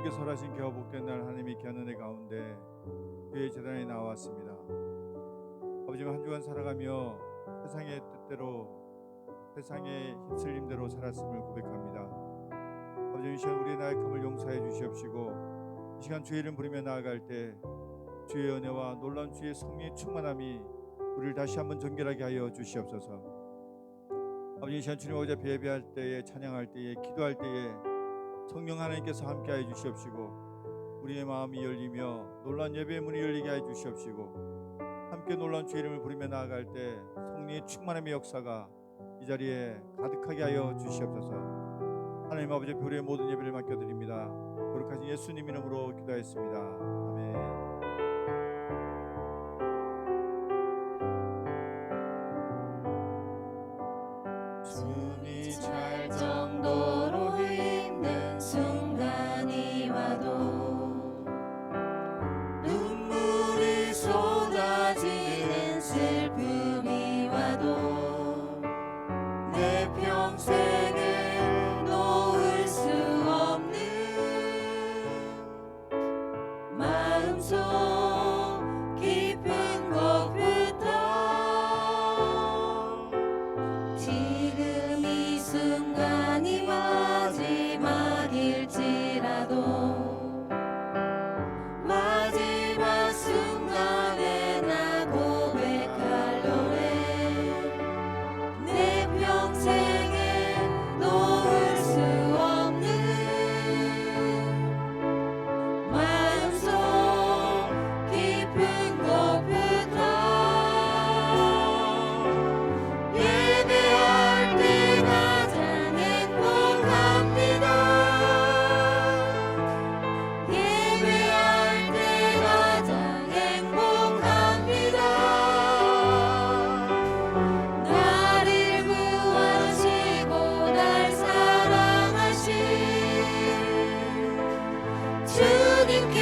주님께서 허락하신 귀와 복된 날 하나님의 귀한 은혜 가운데 교회 재단에 나왔습니다. 아버지, 한 주간 살아가며 세상의 뜻대로 세상의 휩쓸림대로 살았음을 고백합니다. 아버지, 이 시간 우리의 나약함을 용서해 주시옵시고 이 시간 주의 이름 부르며 나아갈 때 주의 은혜와 놀라운 주의 성령의 충만함이 우리를 다시 한번 정결하게 하여 주시옵소서. 아버지, 이 시간 주님 앞에 예배할 때에, 찬양할 때에, 기도할 때에 성령 하나님께서 함께하여 주시옵시고 우리의 마음이 열리며 놀라운 예배의 문이 열리게 하여 주시옵시고 함께 놀라운 주의 이름을 부르며 나아갈 때 성령의 충만함의 역사가 이 자리에 가득하게 하여 주시옵소서. 하나님 아버지, 우리의 모든 예배를 맡겨드립니다. 거룩하신 예수님 이름으로 기도했습니다. 아멘. 숨이 찰 정도로 힘든 순간이 와도 눈물이 쏟아지는 슬픔이 와도 내 평생을 놓을 수 없는 마음속 깊은 곳부터 지금 이 순간이 마지막일지라도 마지막 순간에 나 고백할 노래 내 평생에 놓을 수 없는 마음속 깊은 곳부터 예배할 때 가장 행복합니다. 예배할 때 가장 행복합니다. 나를 구하시고 날 사랑하신 주님께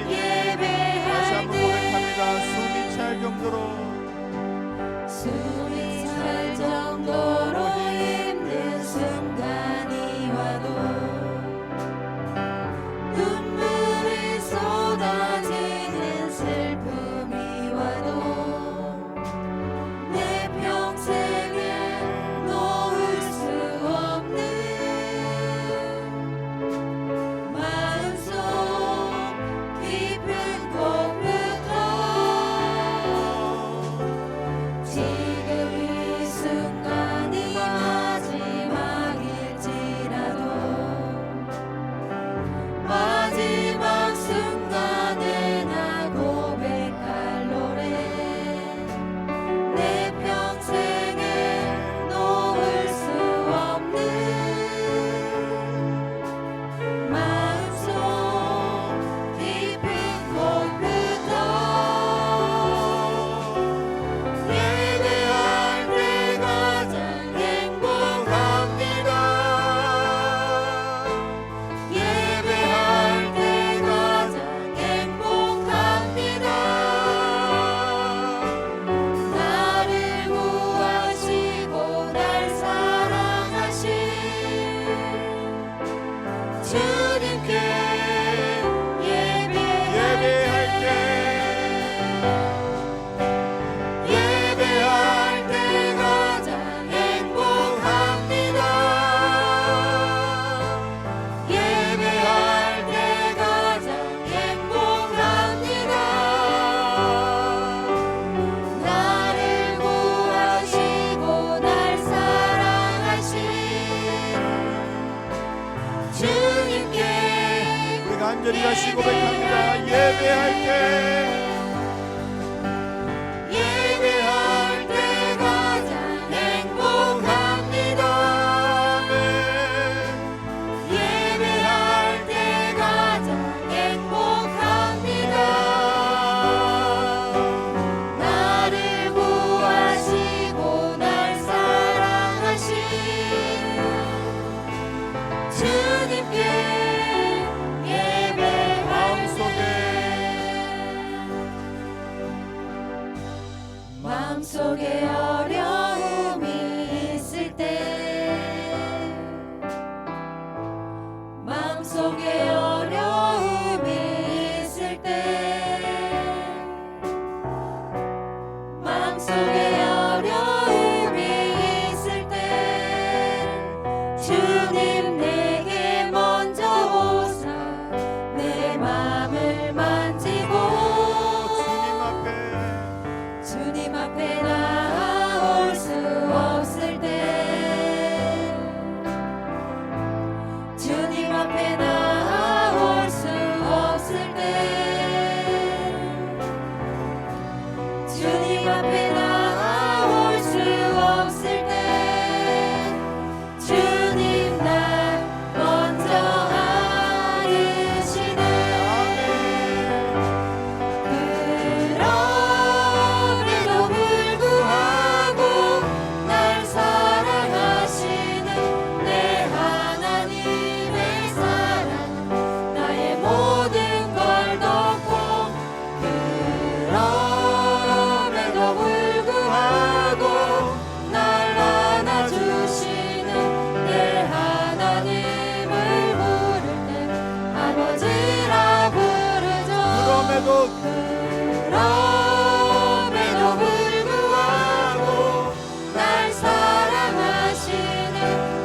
다시 예배할 한번 때 고백합니다. 숨이 찰 정도로 숨이 찰 정도로 힘든 순간이 와도 눈물이 쏟아지는 슬픔이 와도 내 평생에 놓을 수 없는 마음속 깊은 곳부터 지금 이 순간이 마지막일지라도 마지막 순간에 나 고백할 노래 내 평생에 놓을 수 없는 마음속 깊은 곳부터 예배할 때 가장 행복합니다. 예배할 때 가장 행복합니다. 나를 구하시고 날 사랑하신 주님께 예배할 때 가장 행복합니다. 예배할 때 가장 행복합니다. 나를 구하시고 날 사랑하신 주님께 우리가 간절히 다시 고백합니다. 예배할 때 예배할 때 가장 행복합니다. 예배할 때 가장 행복합니다. 나를 구하시고 날 사랑하신 주님께 예배할 마음속에 때 앞에 나올 수 없을 때 주님 앞에 나올 수 없을 때 주님 날 먼저 아르시네. 그럼에도 불구하고 날 사랑하시는 내 하나님의 사랑 나의 모든 걸 덮고 그럼에도 불구하고 날 안아주시는 내 하나님을 부를 때 아버지라 부르죠. 그럼에도 불구하고 날 사랑하시는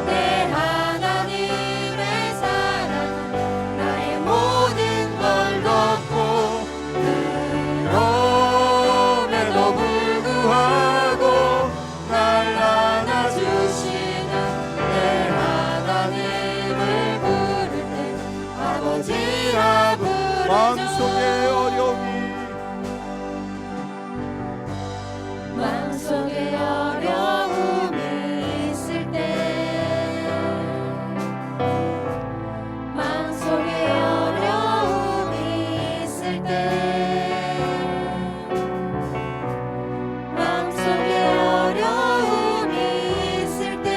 내 하나님의 사랑은 나의 모든 걸 덮고 그럼에도 불구하고 날 안아주시는 내 하나님을 부를 때 아버지라 부르죠. 마음속에 어려움이 마음속에 어려움이 있을 때 마음속에 어려움이 있을 때 마음속에 어려움이 있을 때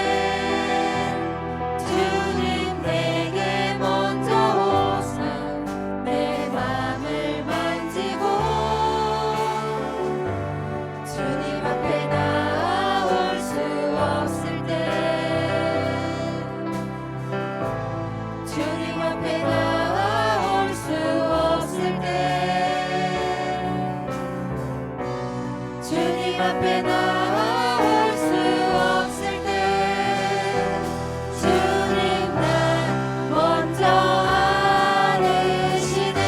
주님 내게 먼저 오사 내 맘을 만지고 주님 앞에 나올 수 없을 때 주님 앞에 나올 수 없을 때 주님 앞에 나올 수 없을 때 주님 날 먼저 아르시네.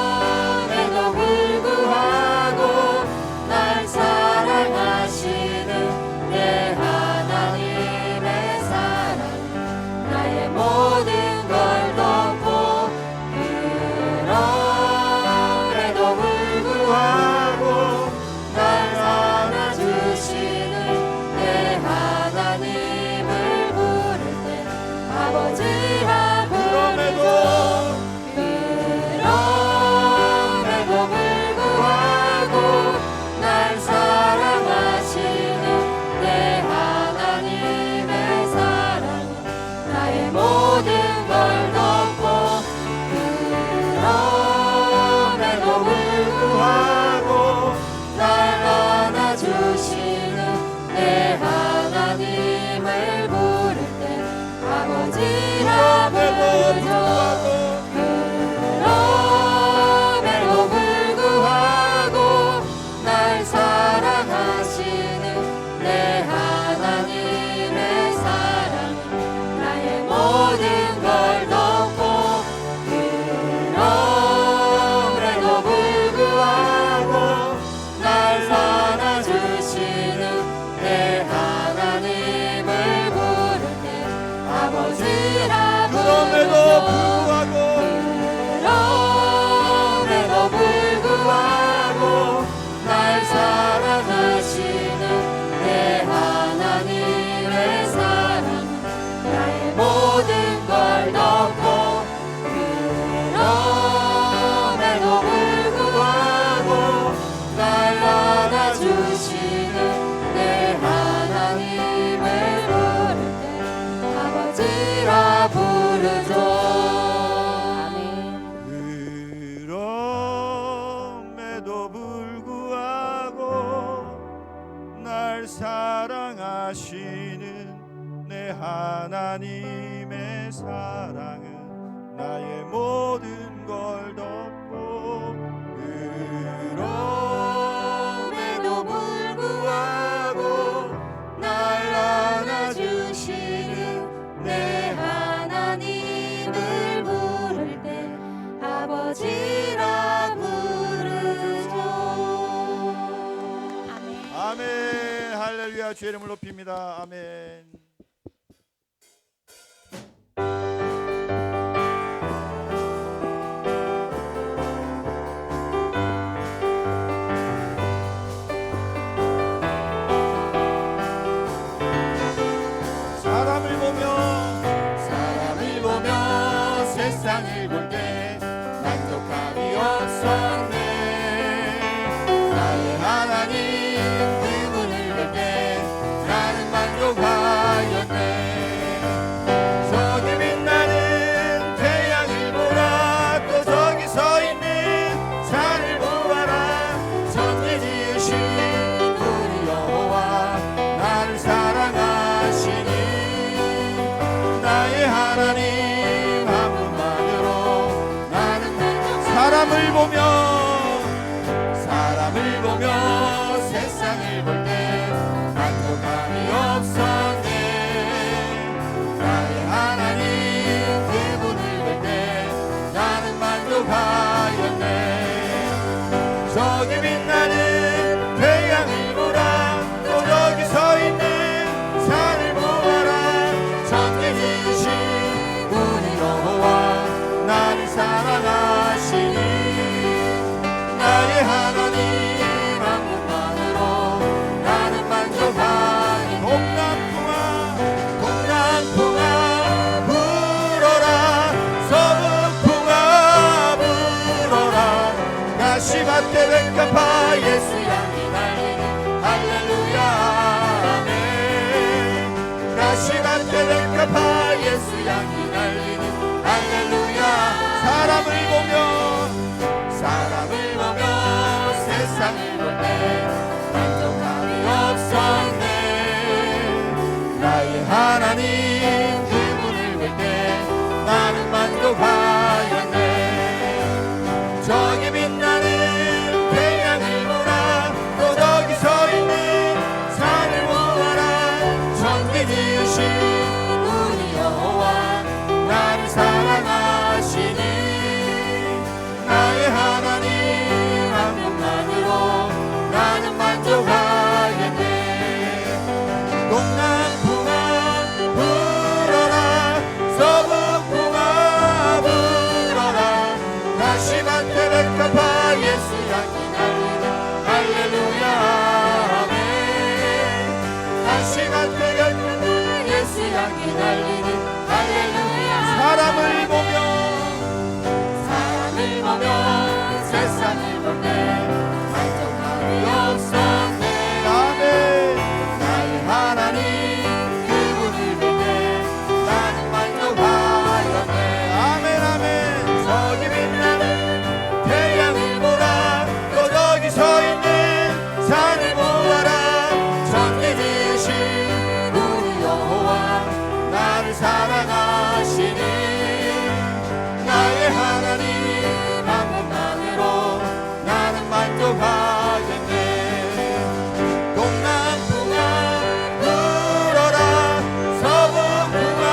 그럼에도 불구하고 날 사랑하시는 내 하나님의 사랑 나의 모든 걸 덮고 그럼에도 불구하고 날 안아주시는 내 하나님을 부를 때 아버지라 부르죠. 그럼에도 불구하고 날 사랑하시는 내 하나님의 사랑은 나의 모든 걸 덮고 그럼에도 불구하고 날 안아주시는 내 하나님을 부를 때 아버지라 부르죠. 그럼에도 불구하고 날 사랑하시는 내 하나님의 사랑은 나의 모든 걸 덮고 그럼에도 불구하고 날 안아주시는 내 하나님을 부를 때 아버지라 그럼에도 부르죠. 불구하고 그럼에도 불구하고 날 사랑하시는 내 하나님의 사랑은 나의 모든 걸 덮고 그럼에도 불구하고 날 안아주시는 내 하나님을 부를 때 아버지라 부르죠. 아멘. 그럼에도 불구하고 날 사랑하시는 내 하나님의 사랑은 나의 모든 걸 덮고 그럼에도 불구하고 날 안아주시는 내 하나님을 부를 때 아버지라 부르죠. 아멘. 아멘. 할렐루야. 주의 이름을 높입니다. 아멘. 보며 세상을 볼 때 만족함이 없었네. 나의 하나님 그분을 볼 때 나는 만족하였네. 저기 빛나는 태양을 보라. 또 저기 서 있는 산을 보아라. 천지 지으신 우리 여호와 나를 사랑하시니 나의 하나님 한 분만으로 나는 만족하니. 동남풍아 불어라. 서북풍아 불어라. 가시밭에 백합화 예수 향기 날리는 할렐루야 아멘. 가시밭에 백합화 예수 향기 날리는 할렐루야. 사람을 보며 세상을 볼 때 만족함이 없었네. 나의 하나님 그분을 볼 때 나는 만족하였네. 저기 빛나는 태양을 보라. 또 저기 서 있는 산을 보아라. 천지 지으신 우리 여호와 나를 사랑하시니 나의 하나님 한 분만으로 나는 만족하겠네. 동남풍아 불어라. 서북풍아 불어라. 가시밭에 백합화 예수 향기 날리는 할렐루야 아멘. 가시밭에 백합화 예수 향기 날리는 할렐루야. 사람을 보며 세상을 볼 때 만족함이 없었네. 아멘. 나의 하나님 그분을 볼 때 나는 만족하였네. 아멘 아멘. 저기 빛나는 태양을 보라. 또 저기 서 있는 산을 보아라. 천지 지으신 우리 여호와 나를 사랑하시니 나의 하나님 한 분만으로 나는 만족하겠네. 동남풍아 불어라. 서북풍아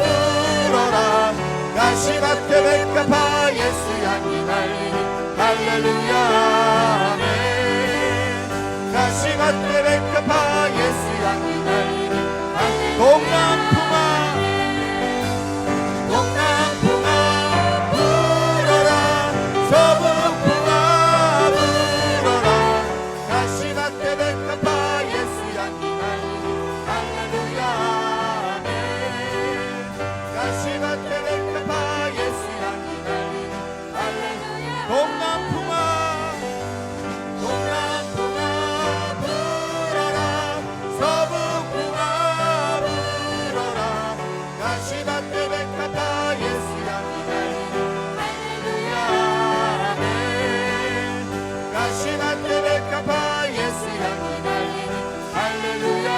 불어라. 가시밭에 백합화 예수 향기 날리는 할렐루야 아멘. 가시밭에 백합화 예수 향기 날리는 할렐루야. 동남풍아 불어라. 서북풍아 불어라. 가시밭에 백합화 예수 향기 날리는 할렐루야 아멘. 가시밭에 백합화 예수 향기 날리는 할렐루야. 동남풍아 불어라. 서북풍아 불어라. 가시밭에 백합화 예수 향기 날리는 할렐루야 아멘. 가시밭에 백합화 예수 향기 날리는 할렐루야.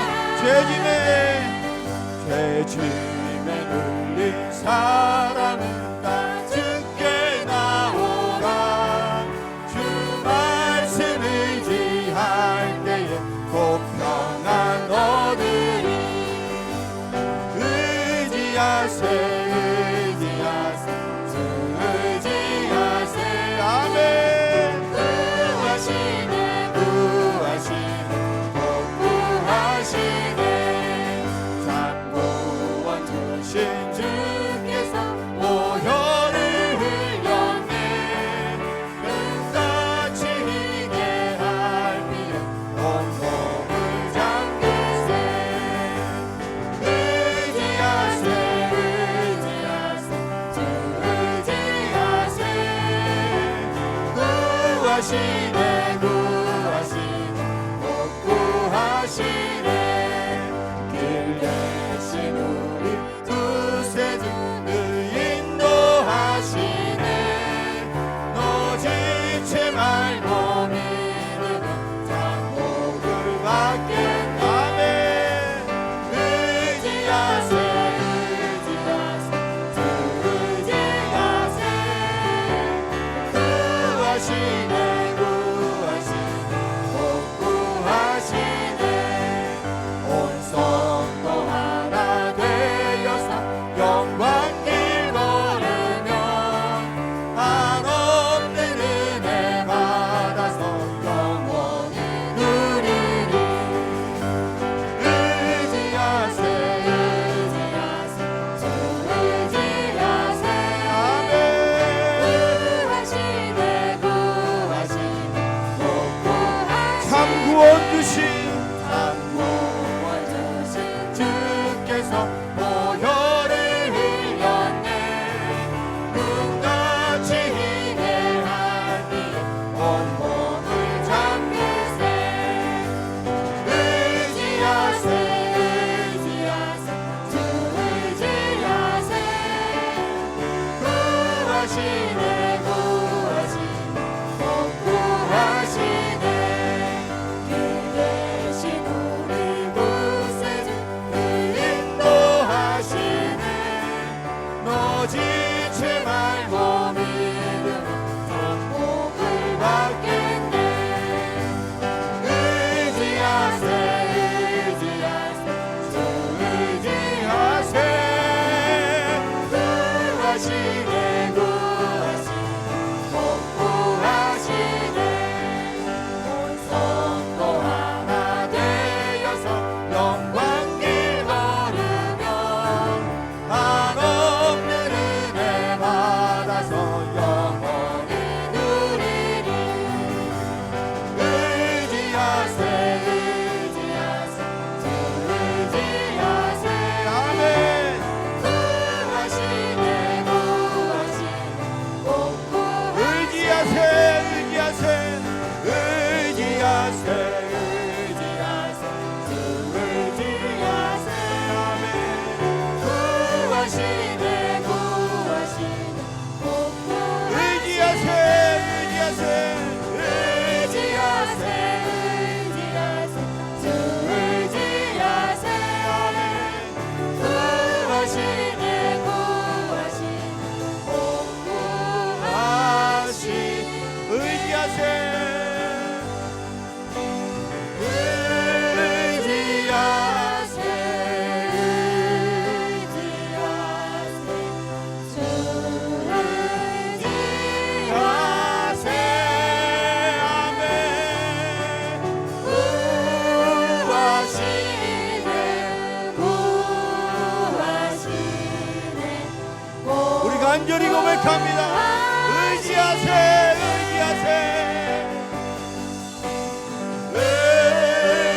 죄짐에 눌린 사람은 다 죽게 나오라. 주 말씀을 의지할 때에 곧 평안 얻으리. 의지하세 주 의지하세 아멘. 구하시네 꼭 구하시네. 잠구원 주신 주께서 보혈을 흘렸네. 끝까지 희게 할 필요 온몸을 잠글세. 의지하세 주 의지하세. 구하시네 꼭 구하시네. 길 대신 우리 두세 주를 인도하시네. 너 지체 말고 믿으면 장복을 받겠네. 아멘. 의지하세 주 의지하세. 간절히 고백합니다. 의지하세, 의지하세,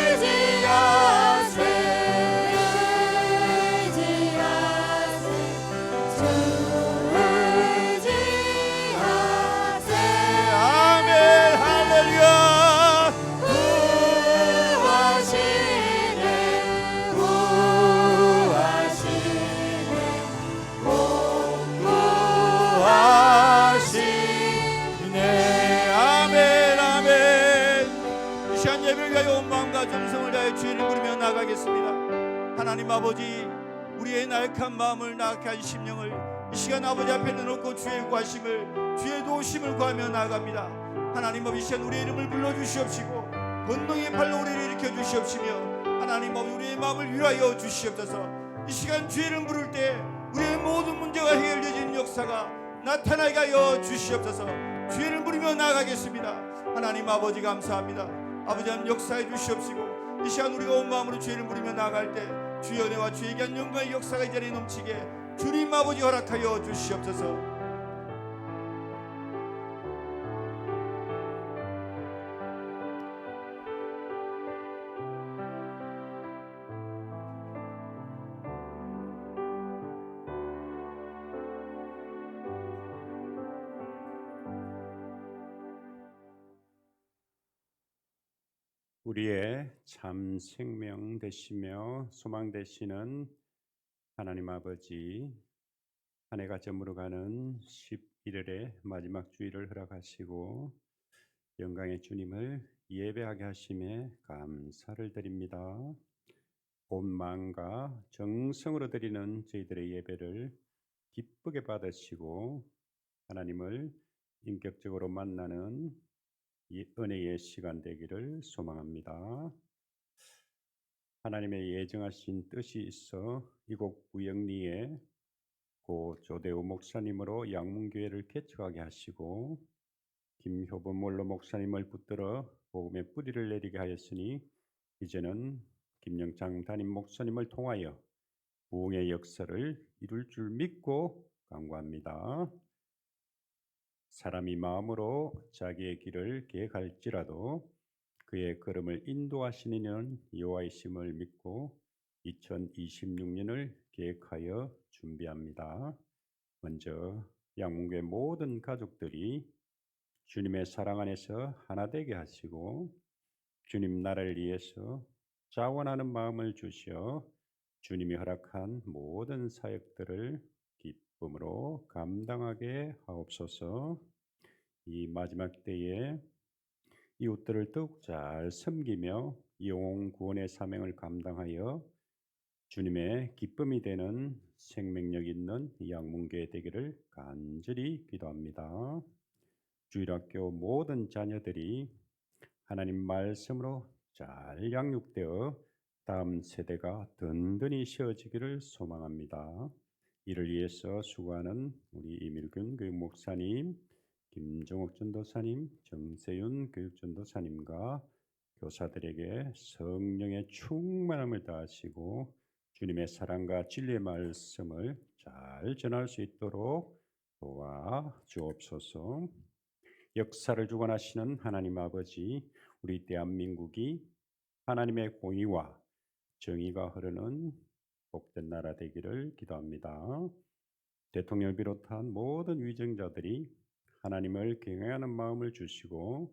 의지하세, 의지하세, 주 의지하세. 아멘, 할렐루야. 구하시네, 구하시네, 하시네. 아멘, 아멘. 이 시간 예배를 가여 온 마음과 정성을 다해 주의를 부르며 나가겠습니다. 하나님 아버지, 우리의 나약한 마음을, 나약한 심령을 이 시간 아버지 앞에 내놓고 주의 구하심을, 주의 도우심을 구하며 나아갑니다. 하나님 아버지, 이 시간 우리의 이름을 불러주시옵시고 권능의 팔로 우리를 일으켜 주시옵시며 하나님 아버지, 우리의 마음을 위로하여 주시옵소서. 이 시간 주의 이름 부를 때 우리의 모든 문제가 해결되는 역사가 나타나게 하여 주시옵소서. 주의 이름 부르며 나아가겠습니다. 하나님 아버지 감사합니다. 아버지 하나님 역사해 주시옵시고 이 시간 우리가 온 마음으로 주의 이름 부르며 나아갈 때 주의 은혜와 주의 귀한 영광의 역사가 이 자리에 넘치게 주님 아버지 허락하여 주시옵소서. 우리의 참 생명 되시며 소망 되시는 하나님 아버지, 한 해가 저물어가는 11월의 마지막 주일을 허락하시고 영광의 주님을 예배하게 하심에 감사를 드립니다. 온 마음과 정성으로 드리는 저희들의 예배를 기쁘게 받으시고 하나님을 인격적으로 만나는 이 은혜의 시간 되기를 소망합니다. 하나님의 예정하신 뜻이 있어 이곳 부영리에 고 조대우 목사님으로 양문교회를 개척하게 하시고 김효범 원로 목사님을 붙들어 복음의 뿌리를 내리게 하였으니 이제는 김영창 담임 목사님을 통하여 부흥의 역사를 이룰 줄 믿고 간구합니다. 사람이 마음으로 자기의 길을 계획할지라도 그의 걸음을 인도하시는 이는 여호와이심을 믿고 2026년을 계획하여 준비합니다. 먼저 양문교회 모든 가족들이 주님의 사랑 안에서 하나 되게 하시고 주님 나라를 위해서 자원하는 마음을 주시어 주님이 허락한 모든 사역들을 기쁨으로 감당하게 하옵소서. 이 마지막 때에 이웃들을 더욱 잘 섬기며 영혼 구원의 사명을 감당하여 주님의 기쁨이 되는 생명력 있는 양문교회 되기를 간절히 기도합니다. 주일학교 모든 자녀들이 하나님 말씀으로 잘 양육되어 다음 세대가 든든히 세워지기를 소망합니다. 이를 위해서 수고하는 우리 이밀균 교육목사님, 김종옥 전도사님, 정세윤 교육전도사님과 교사들에게 성령의 충만함을 다하시고 주님의 사랑과 진리의 말씀을 잘 전할 수 있도록 도와주옵소서. 역사를 주관하시는 하나님 아버지, 우리 대한민국이 하나님의 공의와 정의가 흐르는 복된 나라 되기를 기도합니다. 대통령을 비롯한 모든 위정자들이 하나님을 경외하는 마음을 주시고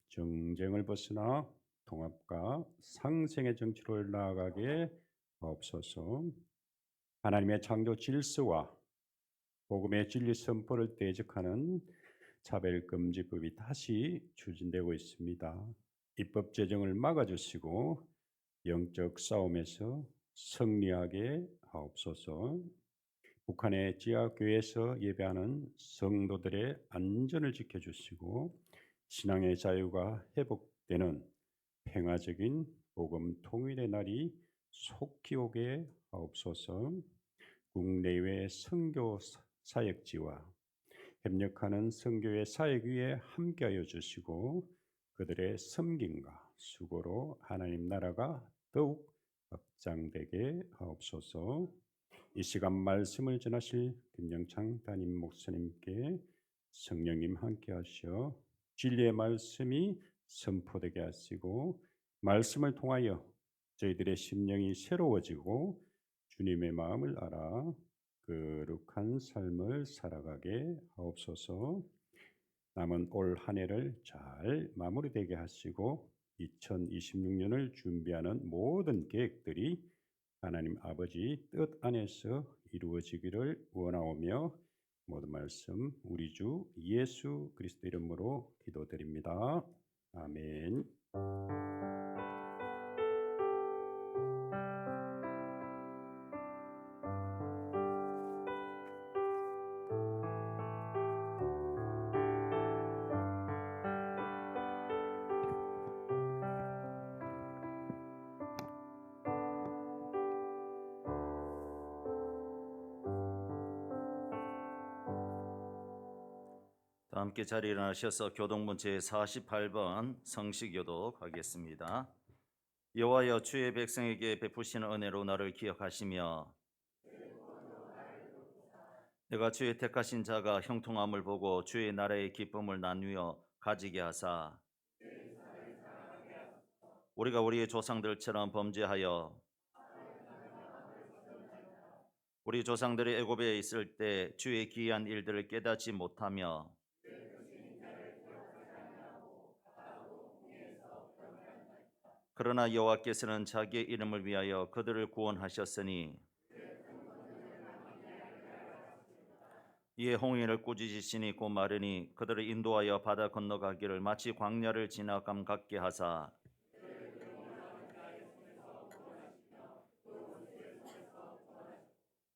정쟁을 벗어나 통합과 상생의 정치로 나아가게 하옵소서. 하나님의 창조 질서와 복음의 진리 선포를 대적하는 차별금지법이 다시 추진되고 있습니다. 입법 제정을 막아주시고 영적 싸움에서 승리하게 하옵소서. 북한의 지하교회에서 예배하는 성도들의 안전을 지켜주시고 신앙의 자유가 회복되는 평화적인 복음 통일의 날이 속히 오게 하옵소서. 국내외 선교 사역지와 협력하는 선교의 사역 위에 함께하여 주시고 그들의 섬김과 수고로 하나님 나라가 더욱 확장되게 하옵소서. 이 시간 말씀을 전하실 김영창 담임 목사님께 성령님 함께 하시어 진리의 말씀이 선포되게 하시고 말씀을 통하여 저희들의 심령이 새로워지고 주님의 마음을 알아 거룩한 삶을 살아가게 하옵소서. 남은 올 한 해를 잘 마무리되게 하시고 2026년을 준비하는 모든 계획들이 하나님 아버지 뜻 안에서 이루어지기를 원하오며 모든 말씀 우리 주 예수 그리스도 이름으로 기도드립니다. 아멘. 다 함께 자리에 일어나셔서 교동문 제48번 성시교독 하겠습니다. 여호와여 주의 백성에게 베푸시는 은혜로 나를 기억하시며 내가 주의 택하신 자가 형통함을 보고 주의 나라의 기쁨을 나누어 가지게 하사 우리가 우리의 조상들처럼 범죄하여 우리 조상들이 애굽에 있을 때 주의 기이한 일들을 깨닫지 못하며 그러나 여호와께서는 자기의 이름을 위하여 그들을 구원하셨으니 이에 홍해를 꾸짖으시니 곧 마르니 그들을 인도하여 바다 건너가기를 마치 광야를 지나감 같게 하사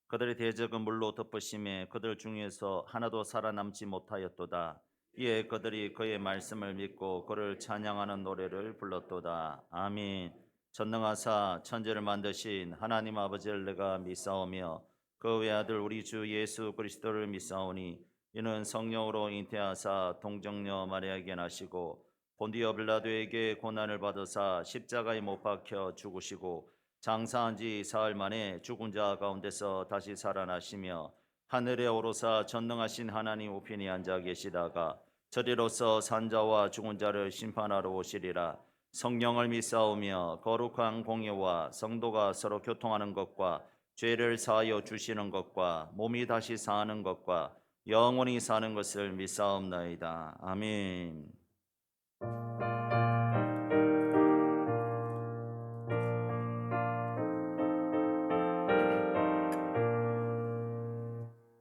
그들의 대적은 물로 덮으심에 그들 중에서 하나도 살아남지 못하였도다. 이에 그들이 그의 말씀을 믿고 그를 찬양하는 노래를 불렀도다. 아멘. 전능하사 천지를 만드신 하나님 아버지를 내가 믿사오며 그 외아들 우리 주 예수 그리스도를 믿사오니 이는 성령으로 잉태하사 동정녀 마리아에게 나시고 본디오 빌라도에게 고난을 받으사 십자가에 못 박혀 죽으시고 장사한 지 사흘 만에 죽은 자 가운데서 다시 살아나시며 하늘에 오르사 전능하신 하나님 우편에 앉아 계시다가 저리로서 산자와 죽은 자를 심판하러 오시리라. 성령을 믿사오며 거룩한 공예와 성도가 서로 교통하는 것과 죄를 사하여 주시는 것과 몸이 다시 사는 것과 영원히 사는 것을 믿사옵나이다. 아멘.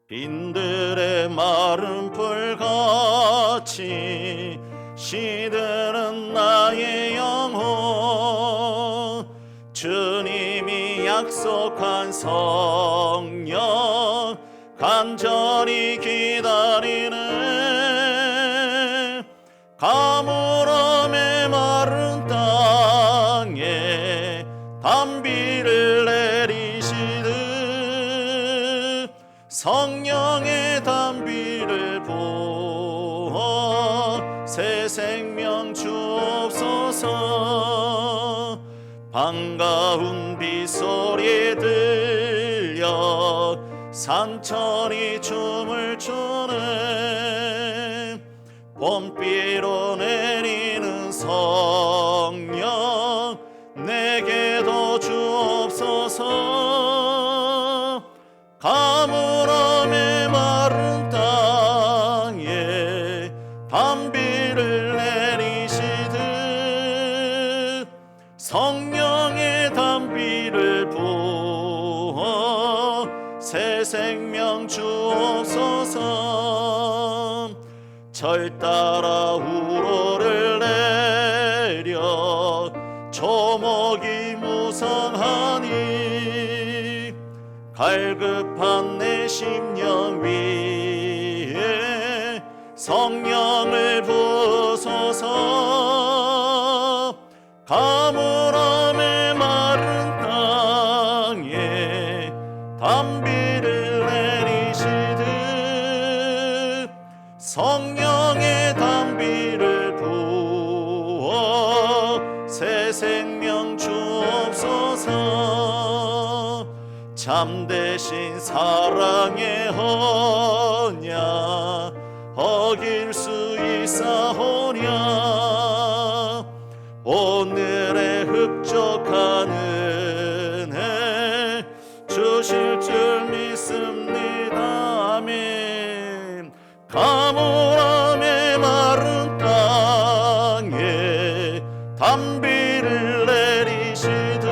빈들의 마른 풀같이 시드는 나의 영혼 주님이 약속한 성령 간절히 기다리네 가물어 메마른 땅에 단비를 내리시듯 성령의 단비를 부어 새 생명 주옵소서. 반가운 빗소리 들려 산천이 춤을 추네 봄비로 내리는 성령 내게도 주옵소서. 가물어 메마른 땅에 단비를 내리시듯 성령의 단비를 부어 새 생명 주옵소서. 절 따라 우로를 내려 조목이 무성하니 갈급한 내 심령 위에 성령을 부어소서. 가물함에 마른 땅에 단비를 내리시듯 성령의 단비를 부어 새 생명 주옵소서. 참되신 사랑의 언약 어길 수 있사오냐. 오늘의 흡족한 은혜 주실 줄 믿습니다. 아멘. 가물함에 마른 땅에 단비를 내리시듯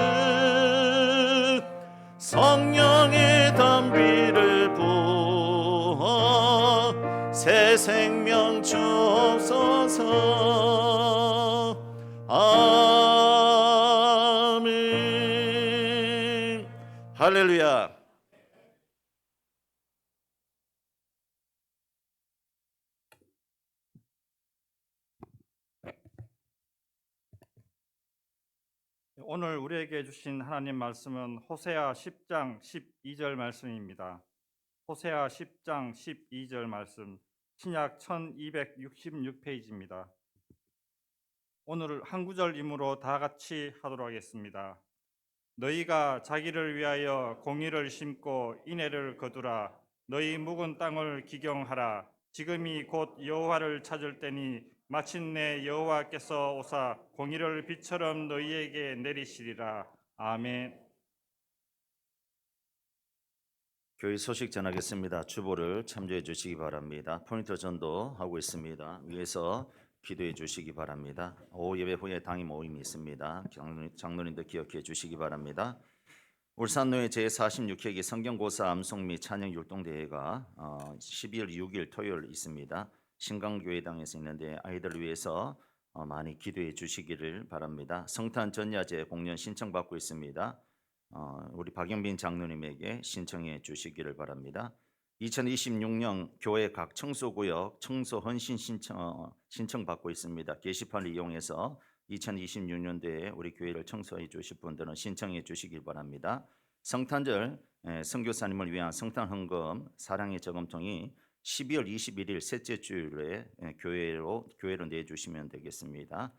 성령의 단비를 부어 새 생명 주옵소서. 아멘. 할렐루야. 오늘 우리에게 주신 하나님 말씀은 호세아 10장 12절 말씀입니다. 호세아 10장 12절 말씀, 신약 1266페이지입니다. 오늘 한 구절이므로 다 같이 하도록 하겠습니다. 너희가 자기를 위하여 공의를 심고 인애를 거두라. 너희 묵은 땅을 기경하라. 지금이 곧 여호와를 찾을 때니 마침내 여호와께서 오사 공의를 비처럼 너희에게 내리시리라. 아멘. 교회 소식 전하겠습니다. 주보를 참조해 주시기 바랍니다. 포인트 전도하고 있습니다. 위에서 기도해 주시기 바랍니다. 오후 예배 후에 당임 모임이 있습니다. 장로님들 기억해 주시기 바랍니다. 울산노회 제46회기 성경고사 암송 및 찬양 율동대회가 12월 6일 토요일 있습니다. 신강교회당에서 있는데 아이들을 위해서 많이 기도해 주시기를 바랍니다. 성탄 전야제 공연 신청받고 있습니다. 우리 박영빈 장로님에게 신청해 주시기를 바랍니다. 2026년 교회 각 청소구역 청소 헌신 신청받고 있습니다. 게시판을 이용해서 2026년도에 우리 교회를 청소해 주실 분들은 신청해 주시길 바랍니다. 성탄절 선교사님을 위한 성탄 헌금 사랑의 저금통이 12월 21일 셋째 주일에 교회로 내주시면 되겠습니다.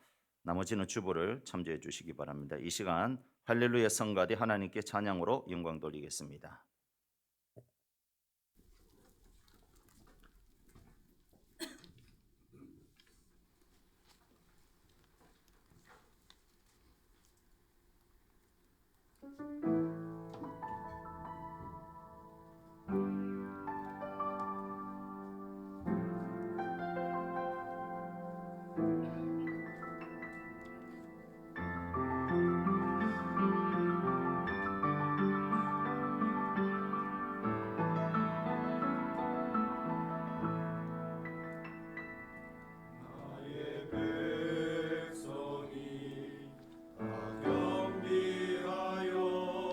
나머지는 주보를 참조해 주시기 바랍니다. 이 시간 할렐루야 성가대 하나님께 찬양으로 영광 돌리겠습니다. 경비하여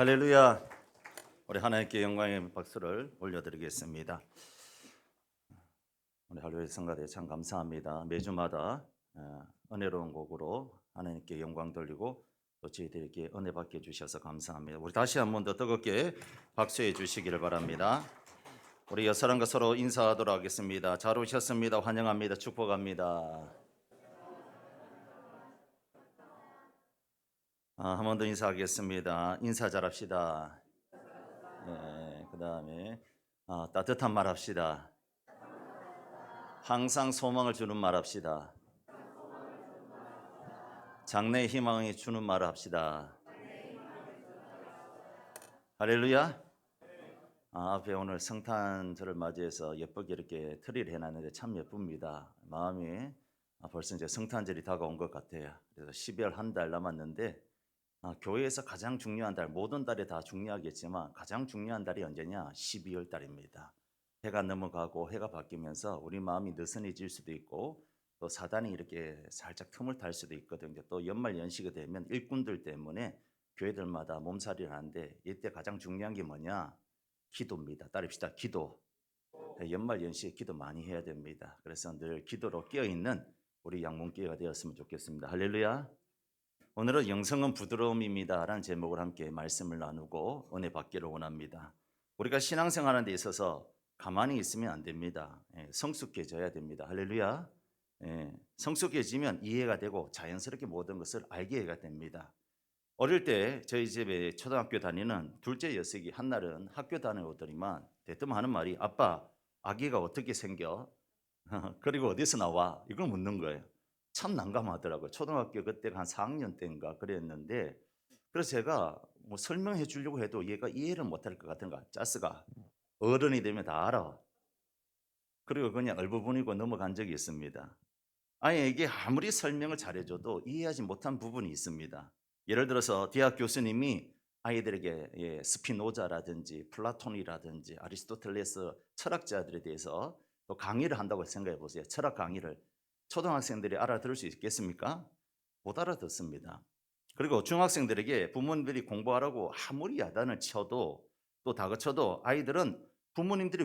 할렐루야. 우리 하나님께 영광의 박수를 올려드리겠습니다. 우리 할렐루야 성가대 참 감사합니다. 매주마다 은혜로운 곡으로 하나님께 영광 돌리고 또 저희들에게 은혜 받게 해주셔서 감사합니다. 우리 다시 한 번 더 뜨겁게 박수해 주시기를 바랍니다. 우리 옆사람과 서로 인사하도록 하겠습니다. 잘 오셨습니다. 환영합니다. 축복합니다. 한 번 더 인사하겠습니다. 인사 잘합시다. 네, 그 다음에 따뜻한 말 합시다. 항상 소망을 주는 말 합시다. 장래의 희망이 주는 말을 합시다. 할렐루야. 앞에 오늘 성탄절을 맞이해서 예쁘게 이렇게 트리를 해놨는데 참 예쁩니다. 마음이 벌써 이제 성탄절이 다가온 것 같아요. 그래서 12월 한 달 남았는데 교회에서 가장 중요한 달, 모든 달이 다 중요하겠지만 가장 중요한 달이 언제냐? 12월 달입니다. 해가 넘어가고 해가 바뀌면서 우리 마음이 느슨해질 수도 있고 또 사단이 이렇게 살짝 틈을 탈 수도 있거든요. 또 연말 연시가 되면 일꾼들 때문에 교회들마다 몸살이 나는데 이때 가장 중요한 게 뭐냐? 기도입니다. 따릅시다. 기도. 연말 연시에 기도 많이 해야 됩니다. 그래서 늘 기도로 깨어있는 우리 양문교회가 되었으면 좋겠습니다. 할렐루야. 오늘은 영성은 부드러움입니다 라는 제목을 함께 말씀을 나누고 은혜 받기를 원합니다. 우리가 신앙생활하는 데 있어서 가만히 있으면 안 됩니다. 성숙해져야 됩니다. 할렐루야. 성숙해지면 이해가 되고 자연스럽게 모든 것을 알게 됩니다. 어릴 때 저희 집에 초등학교 다니는 둘째 녀석이 한날은 학교 다녀오더니만 대뜸 하는 말이 아빠 아기가 어떻게 생겨? 그리고 어디서 나와? 이걸 묻는 거예요. 참 난감하더라고요. 초등학교 그때가 한 4학년 때인가 그랬는데 그래서 제가 뭐 설명해 주려고 해도 얘가 이해를 못할 것 같은 거야. 짜스가 어른이 되면 다 알아. 그리고 그냥 얼버무리고 넘어간 적이 있습니다. 아이에게 아무리 설명을 잘해줘도 이해하지 못한 부분이 있습니다. 예를 들어서 대학 교수님이 아이들에게 스피노자라든지 플라톤이라든지 아리스토텔레스 철학자들에 대해서 또 강의를 한다고 생각해 보세요. 철학 강의를 초등학생들이 알아들을 수 있겠습니까? 못 알아듣습니다. 그리고 중학생들에게 부모님들이 공부하라고 아무리 야단을 쳐도 또 다그쳐도 아이들은 부모님들이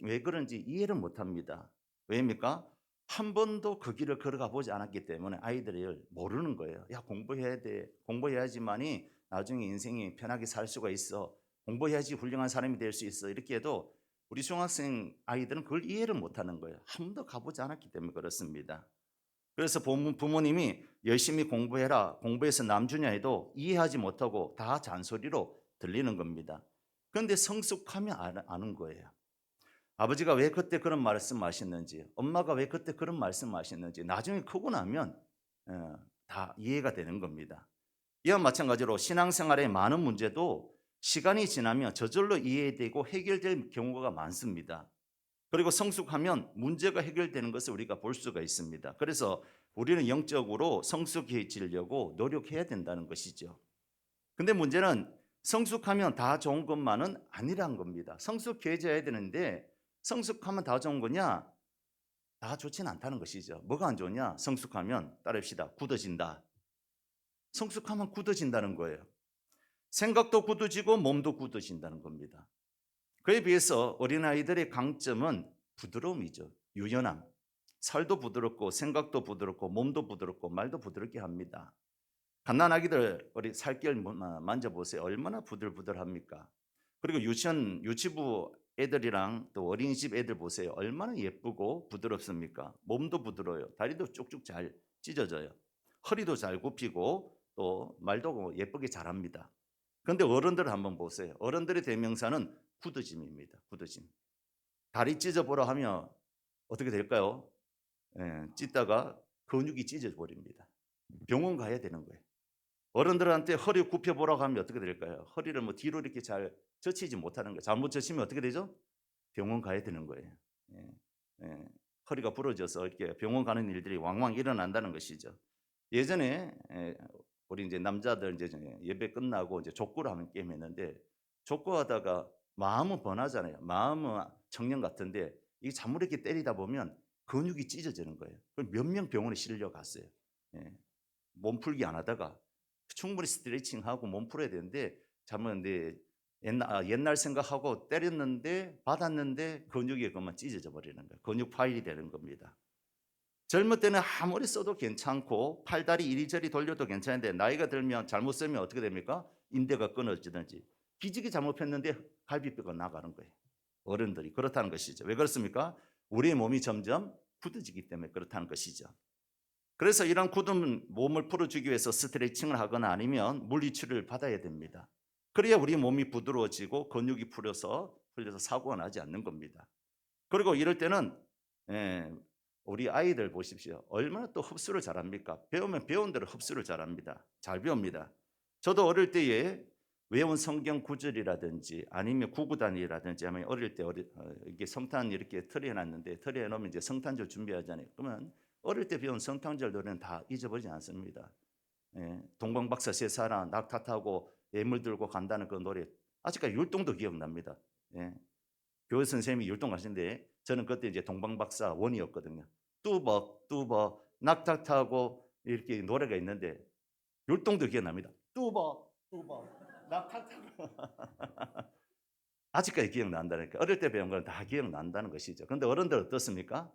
왜 그런지 이해를 못합니다. 왜입니까? 한 번도 그 길을 걸어가 보지 않았기 때문에 아이들이 모르는 거예요. 야, 공부해야 돼. 공부해야지만이 나중에 인생이 편하게 살 수가 있어. 공부해야지 훌륭한 사람이 될 수 있어. 이렇게 해도 우리 중학생 아이들은 그걸 이해를 못하는 거예요. 한 번도 가보지 않았기 때문에 그렇습니다. 그래서 부모님이 열심히 공부해라, 공부해서 남 주냐 해도 이해하지 못하고 다 잔소리로 들리는 겁니다. 그런데 성숙하면 아는 거예요. 아버지가 왜 그때 그런 말씀하셨는지, 엄마가 왜 그때 그런 말씀하셨는지 나중에 크고 나면 다 이해가 되는 겁니다. 이와 마찬가지로 신앙생활의 많은 문제도 시간이 지나면 저절로 이해되고 해결될 경우가 많습니다. 그리고 성숙하면 문제가 해결되는 것을 우리가 볼 수가 있습니다. 그래서 우리는 영적으로 성숙해지려고 노력해야 된다는 것이죠. 근데 문제는 성숙하면 다 좋은 것만은 아니란 겁니다. 성숙해져야 되는데 성숙하면 다 좋은 거냐? 다 좋지는 않다는 것이죠. 뭐가 안 좋냐? 성숙하면 따릅시다. 굳어진다. 성숙하면 굳어진다는 거예요. 생각도 굳어지고 몸도 굳어진다는 겁니다. 그에 비해서 어린아이들의 강점은 부드러움이죠. 유연함. 살도 부드럽고 생각도 부드럽고 몸도 부드럽고 말도 부드럽게 합니다. 갓난아기들 우리 살결 만져보세요. 얼마나 부들부들합니까? 그리고 유치부 애들이랑 또 어린이집 애들 보세요. 얼마나 예쁘고 부드럽습니까? 몸도 부드러워요. 다리도 쭉쭉 잘 찢어져요. 허리도 잘 굽히고 또 말도 예쁘게 잘합니다. 그런데 어른들 한번 보세요. 어른들의 대명사는 굳어짐입니다. 굳어짐. 다리 찢어보라 하면 어떻게 될까요? 찢다가 근육이 찢어버립니다. 병원 가야 되는 거예요. 어른들한테 허리 굽혀보라고 하면 어떻게 될까요? 허리를 뭐 뒤로 이렇게 잘 젖히지 못하는 거예요. 잘못 젖히면 어떻게 되죠? 병원 가야 되는 거예요. 허리가 부러져서 이렇게 병원 가는 일들이 왕왕 일어난다는 것이죠. 예전에 우리 이제 남자들 이제 예배 끝나고 이제 족구를 하는 게임 했는데 족구하다가 마음은 번하잖아요. 마음은 청년 같은데 이게 잘못 이렇게 때리다 보면 근육이 찢어지는 거예요. 몇 명 병원에 실려 갔어요. 몸풀기 안 하다가 충분히 스트레칭하고 몸 풀어야 되는데 잘못했는데 옛날 생각하고 때렸는데 받았는데 근육이 그만 찢어져 버리는 거예요. 근육 파일이 되는 겁니다. 젊을 때는 아무리 써도 괜찮고 팔다리 이리저리 돌려도 괜찮은데 나이가 들면 잘못 쓰면 어떻게 됩니까? 인대가 끊어지든지 기지개 잘못했는데 갈비뼈가 나가는 거예요. 어른들이 그렇다는 것이죠. 왜 그렇습니까? 우리의 몸이 점점 굳어지기 때문에 그렇다는 것이죠. 그래서 이런 굳은 몸을 풀어주기 위해서 스트레칭을 하거나 아니면 물리치료를 받아야 됩니다. 그래야 우리 몸이 부드러워지고 근육이 풀려서 사고가 나지 않는 겁니다. 그리고 이럴 때는 우리 아이들 보십시오. 얼마나 또 흡수를 잘합니까? 배우면 배운 대로 흡수를 잘합니다. 잘 배웁니다. 저도 어릴 때에 외운 성경 구절이라든지 아니면 구구단이라든지 하면 어릴 때 이게 성탄 이렇게 틀에 해놨는데 틀에 해놓으면 이제 성탄절 준비하잖아요. 그러면 어릴 때 배운 성탄절 노래는 다 잊어버리지 않습니다. 동방박사 세 사람 낙타 타고 예물 들고 간다는 그 노래 아직까지 율동도 기억납니다. 교회 선생님이 율동 가시는데 저는 그때 이제 동방박사 원이었거든요. 뚜벅 낙타 타고 이렇게 노래가 있는데 율동도 기억납니다. 뚜벅 낙타 타고 아직까지 기억난다니까. 어릴 때 배운 건 다 기억난다는 것이죠. 그런데 어른들 어떻습니까?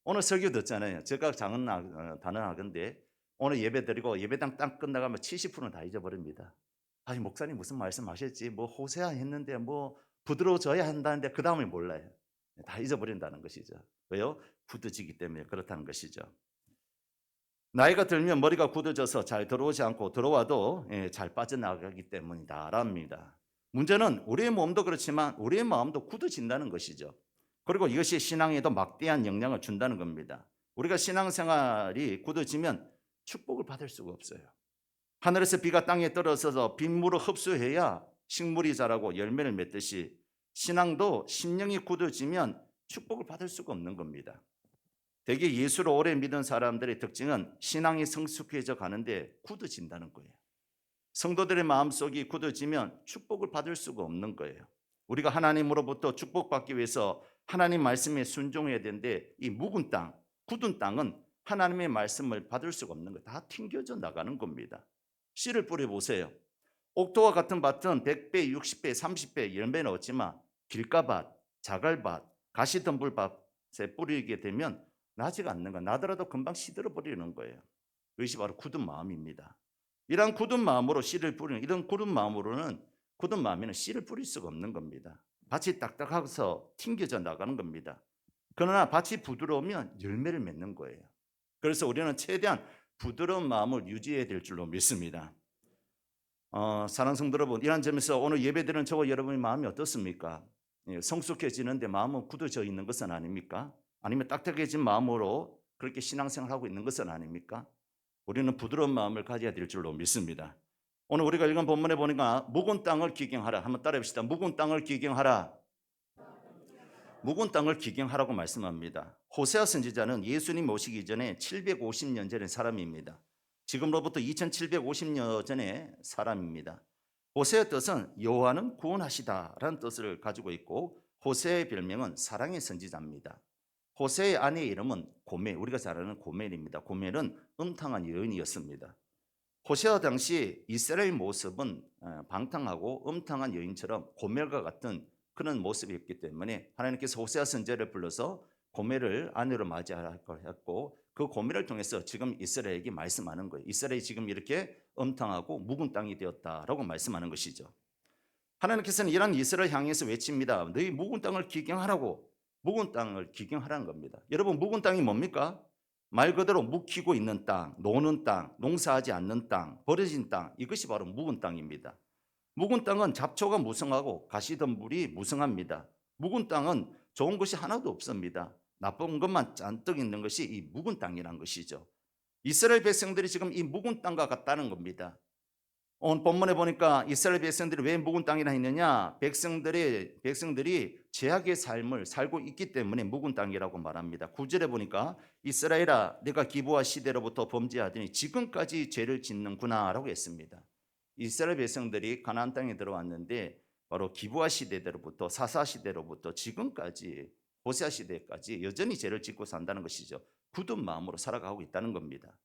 오늘 설교 듣잖아요. 제가 단언하건데 오늘 예배 드리고 예배당 딱 끝나가면 70%는 다 잊어버립니다. 아니 목사님 무슨 말씀하셨지? 뭐 호세아 했는데 뭐 부드러워져야 한다는데 그 다음에 몰라요. 다 잊어버린다는 것이죠. 왜요? 굳어지기 때문에 그렇다는 것이죠. 나이가 들면 머리가 굳어져서 잘 들어오지 않고 들어와도 잘 빠져나가기 때문이다랍니다. 문제는 우리의 몸도 그렇지만 우리의 마음도 굳어진다는 것이죠. 그리고 이것이 신앙에도 막대한 영향을 준다는 겁니다. 우리가 신앙생활이 굳어지면 축복을 받을 수가 없어요. 하늘에서 비가 땅에 떨어져서 빗물을 흡수해야 식물이 자라고 열매를 맺듯이 신앙도 심령이 굳어지면 축복을 받을 수가 없는 겁니다. 대개 예수를 오래 믿은 사람들의 특징은 신앙이 성숙해져 가는데 굳어진다는 거예요. 성도들의 마음속이 굳어지면 축복을 받을 수가 없는 거예요. 우리가 하나님으로부터 축복받기 위해서 하나님 말씀에 순종해야 되는데 이 묵은 땅, 굳은 땅은 하나님의 말씀을 받을 수가 없는 거예요. 다 튕겨져 나가는 겁니다. 씨를 뿌려보세요. 옥토와 같은 밭은 100배, 60배, 30배 열매는 얻지만 길가밭, 자갈밭, 가시덤불밭에 뿌리게 되면 나지가 않는 거예요. 나더라도 금방 시들어버리는 거예요. 그것이 바로 굳은 마음입니다. 이런 굳은 마음으로 씨를 뿌리는 이런 굳은 마음에는 씨를 뿌릴 수가 없는 겁니다. 밭이 딱딱해서 튕겨져 나가는 겁니다. 그러나 밭이 부드러우면 열매를 맺는 거예요. 그래서 우리는 최대한 부드러운 마음을 유지해야 될 줄로 믿습니다. 사랑하는 성도 여러분, 이런 점에서 오늘 예배드리는 저와 여러분의 마음이 어떻습니까? 성숙해지는데 마음은 굳어져 있는 것은 아닙니까? 아니면 딱딱해진 마음으로 그렇게 신앙생활하고 있는 것은 아닙니까? 우리는 부드러운 마음을 가져야 될 줄로 믿습니다. 오늘 우리가 읽은 본문에 보니까 묵은 땅을 기경하라. 한번 따라해 봅시다. 묵은 땅을 기경하라. 묵은 땅을 기경하라고 말씀합니다. 호세아 선지자는 예수님 오시기 전에 750년 전의 사람입니다. 지금로부터 2750년 전의 사람입니다. 호세아의 뜻은 여호와는 구원하시다라는 뜻을 가지고 있고 호세아의 별명은 사랑의 선지자입니다. 호세아의 아내의 이름은 고멜, 우리가 잘 아는 고멜입니다. 고멜은 음탕한 여인이었습니다. 호세아 당시 이스라엘 모습은 방탕하고 음탕한 여인처럼 고멜과 같은 그런 모습이었기 때문에 하나님께서 호세아 선지자를 불러서 고멜을 아내로 맞이하라고 했고 그 고멜을 통해서 지금 이스라엘에게 말씀하는 거예요. 이스라엘이 지금 이렇게 음탕하고 묵은 땅이 되었다라고 말씀하는 것이죠. 하나님께서는 이런 이스라엘 향해서 외칩니다. 너희 묵은 땅을 기경하라고. 묵은 땅을 기경하라는 겁니다. 여러분 묵은 땅이 뭡니까? 말 그대로 묵히고 있는 땅, 노는 땅, 농사하지 않는 땅, 버려진 땅, 이것이 바로 묵은 땅입니다. 묵은 땅은 잡초가 무성하고 가시덤불이 무성합니다. 묵은 땅은 좋은 것이 하나도 없습니다. 나쁜 것만 잔뜩 있는 것이 이 묵은 땅이라는 것이죠. 이스라엘 백성들이 지금 이 묵은 땅과 같다는 겁니다. 오늘 본문에 보니까 이스라엘 백성들이 왜 묵은 땅이라 했느냐? 백성들이 죄악의 삶을 살고 있기 때문에 묵은 땅이라고 말합니다. 9절에 보니까 이스라엘아 내가 기브아 시대로부터 범죄하더니 지금까지 죄를 짓는구나 라고 했습니다. 이스라엘 백성들이 가나안 땅에 들어왔는데 바로 기브아 시대로부터 사사 시대로부터 지금까지 호세아 시대까지 여전히 죄를 짓고 산다는 것이죠. 굳은 마음으로 살아가고 있다는 겁니다.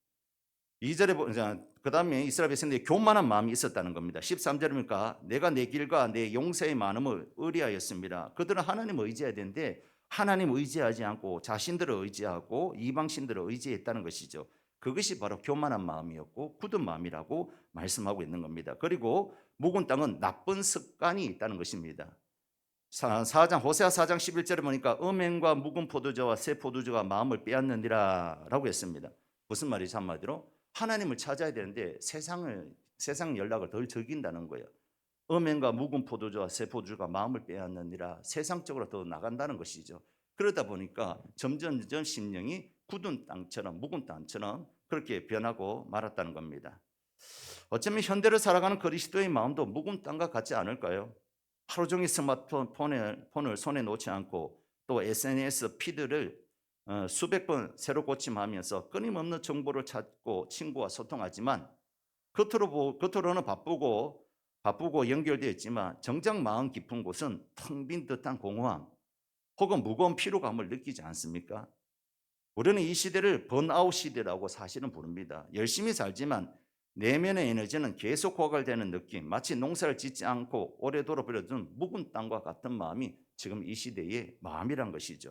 2절에 그다음에 이스라엘 백성들이 교만한 마음이 있었다는 겁니다. 13절입니까? 내가 내 길과 내 용서의 많음을 의리하였습니다. 그들은 하나님을 의지해야 되는데 하나님 의지하지 않고 자신들을 의지하고 이방신들을 의지했다는 것이죠. 그것이 바로 교만한 마음이었고 굳은 마음이라고 말씀하고 있는 겁니다. 그리고 묵은 땅은 나쁜 습관이 있다는 것입니다. 호세아 4장 11절에 보니까 음행과 묵은 포도주와 새 포도주가 마음을 빼앗느니라 라고 했습니다. 무슨 말이죠? 한마디로 하나님을 찾아야 되는데 세상 연락을 덜 즐긴다는 거예요. 음행과 묵은 포도주와 새 포도주가 마음을 빼앗느니라, 세상적으로 더 나간다는 것이죠. 그러다 보니까 점점 심령이 굳은 땅처럼 묵은 땅처럼 그렇게 변하고 말았다는 겁니다. 어쩌면 현대를 살아가는 그리스도의 마음도 묵은 땅과 같지 않을까요? 하루 종일 스마트폰을 손에 놓지 않고 또 SNS 피드를 수백 번 새로 고침하면서 끊임없는 정보를 찾고 친구와 소통하지만 겉으로는 바쁘고 연결되어 있지만 정작 마음 깊은 곳은 텅 빈 듯한 공허함 혹은 무거운 피로감을 느끼지 않습니까? 우리는 이 시대를 번아웃 시대라고 사실은 부릅니다. 열심히 살지만 내면의 에너지는 계속 고갈되는 느낌, 마치 농사를 짓지 않고 오래도록 버려둔 묵은 땅과 같은 마음이 지금 이 시대의 마음이란 것이죠.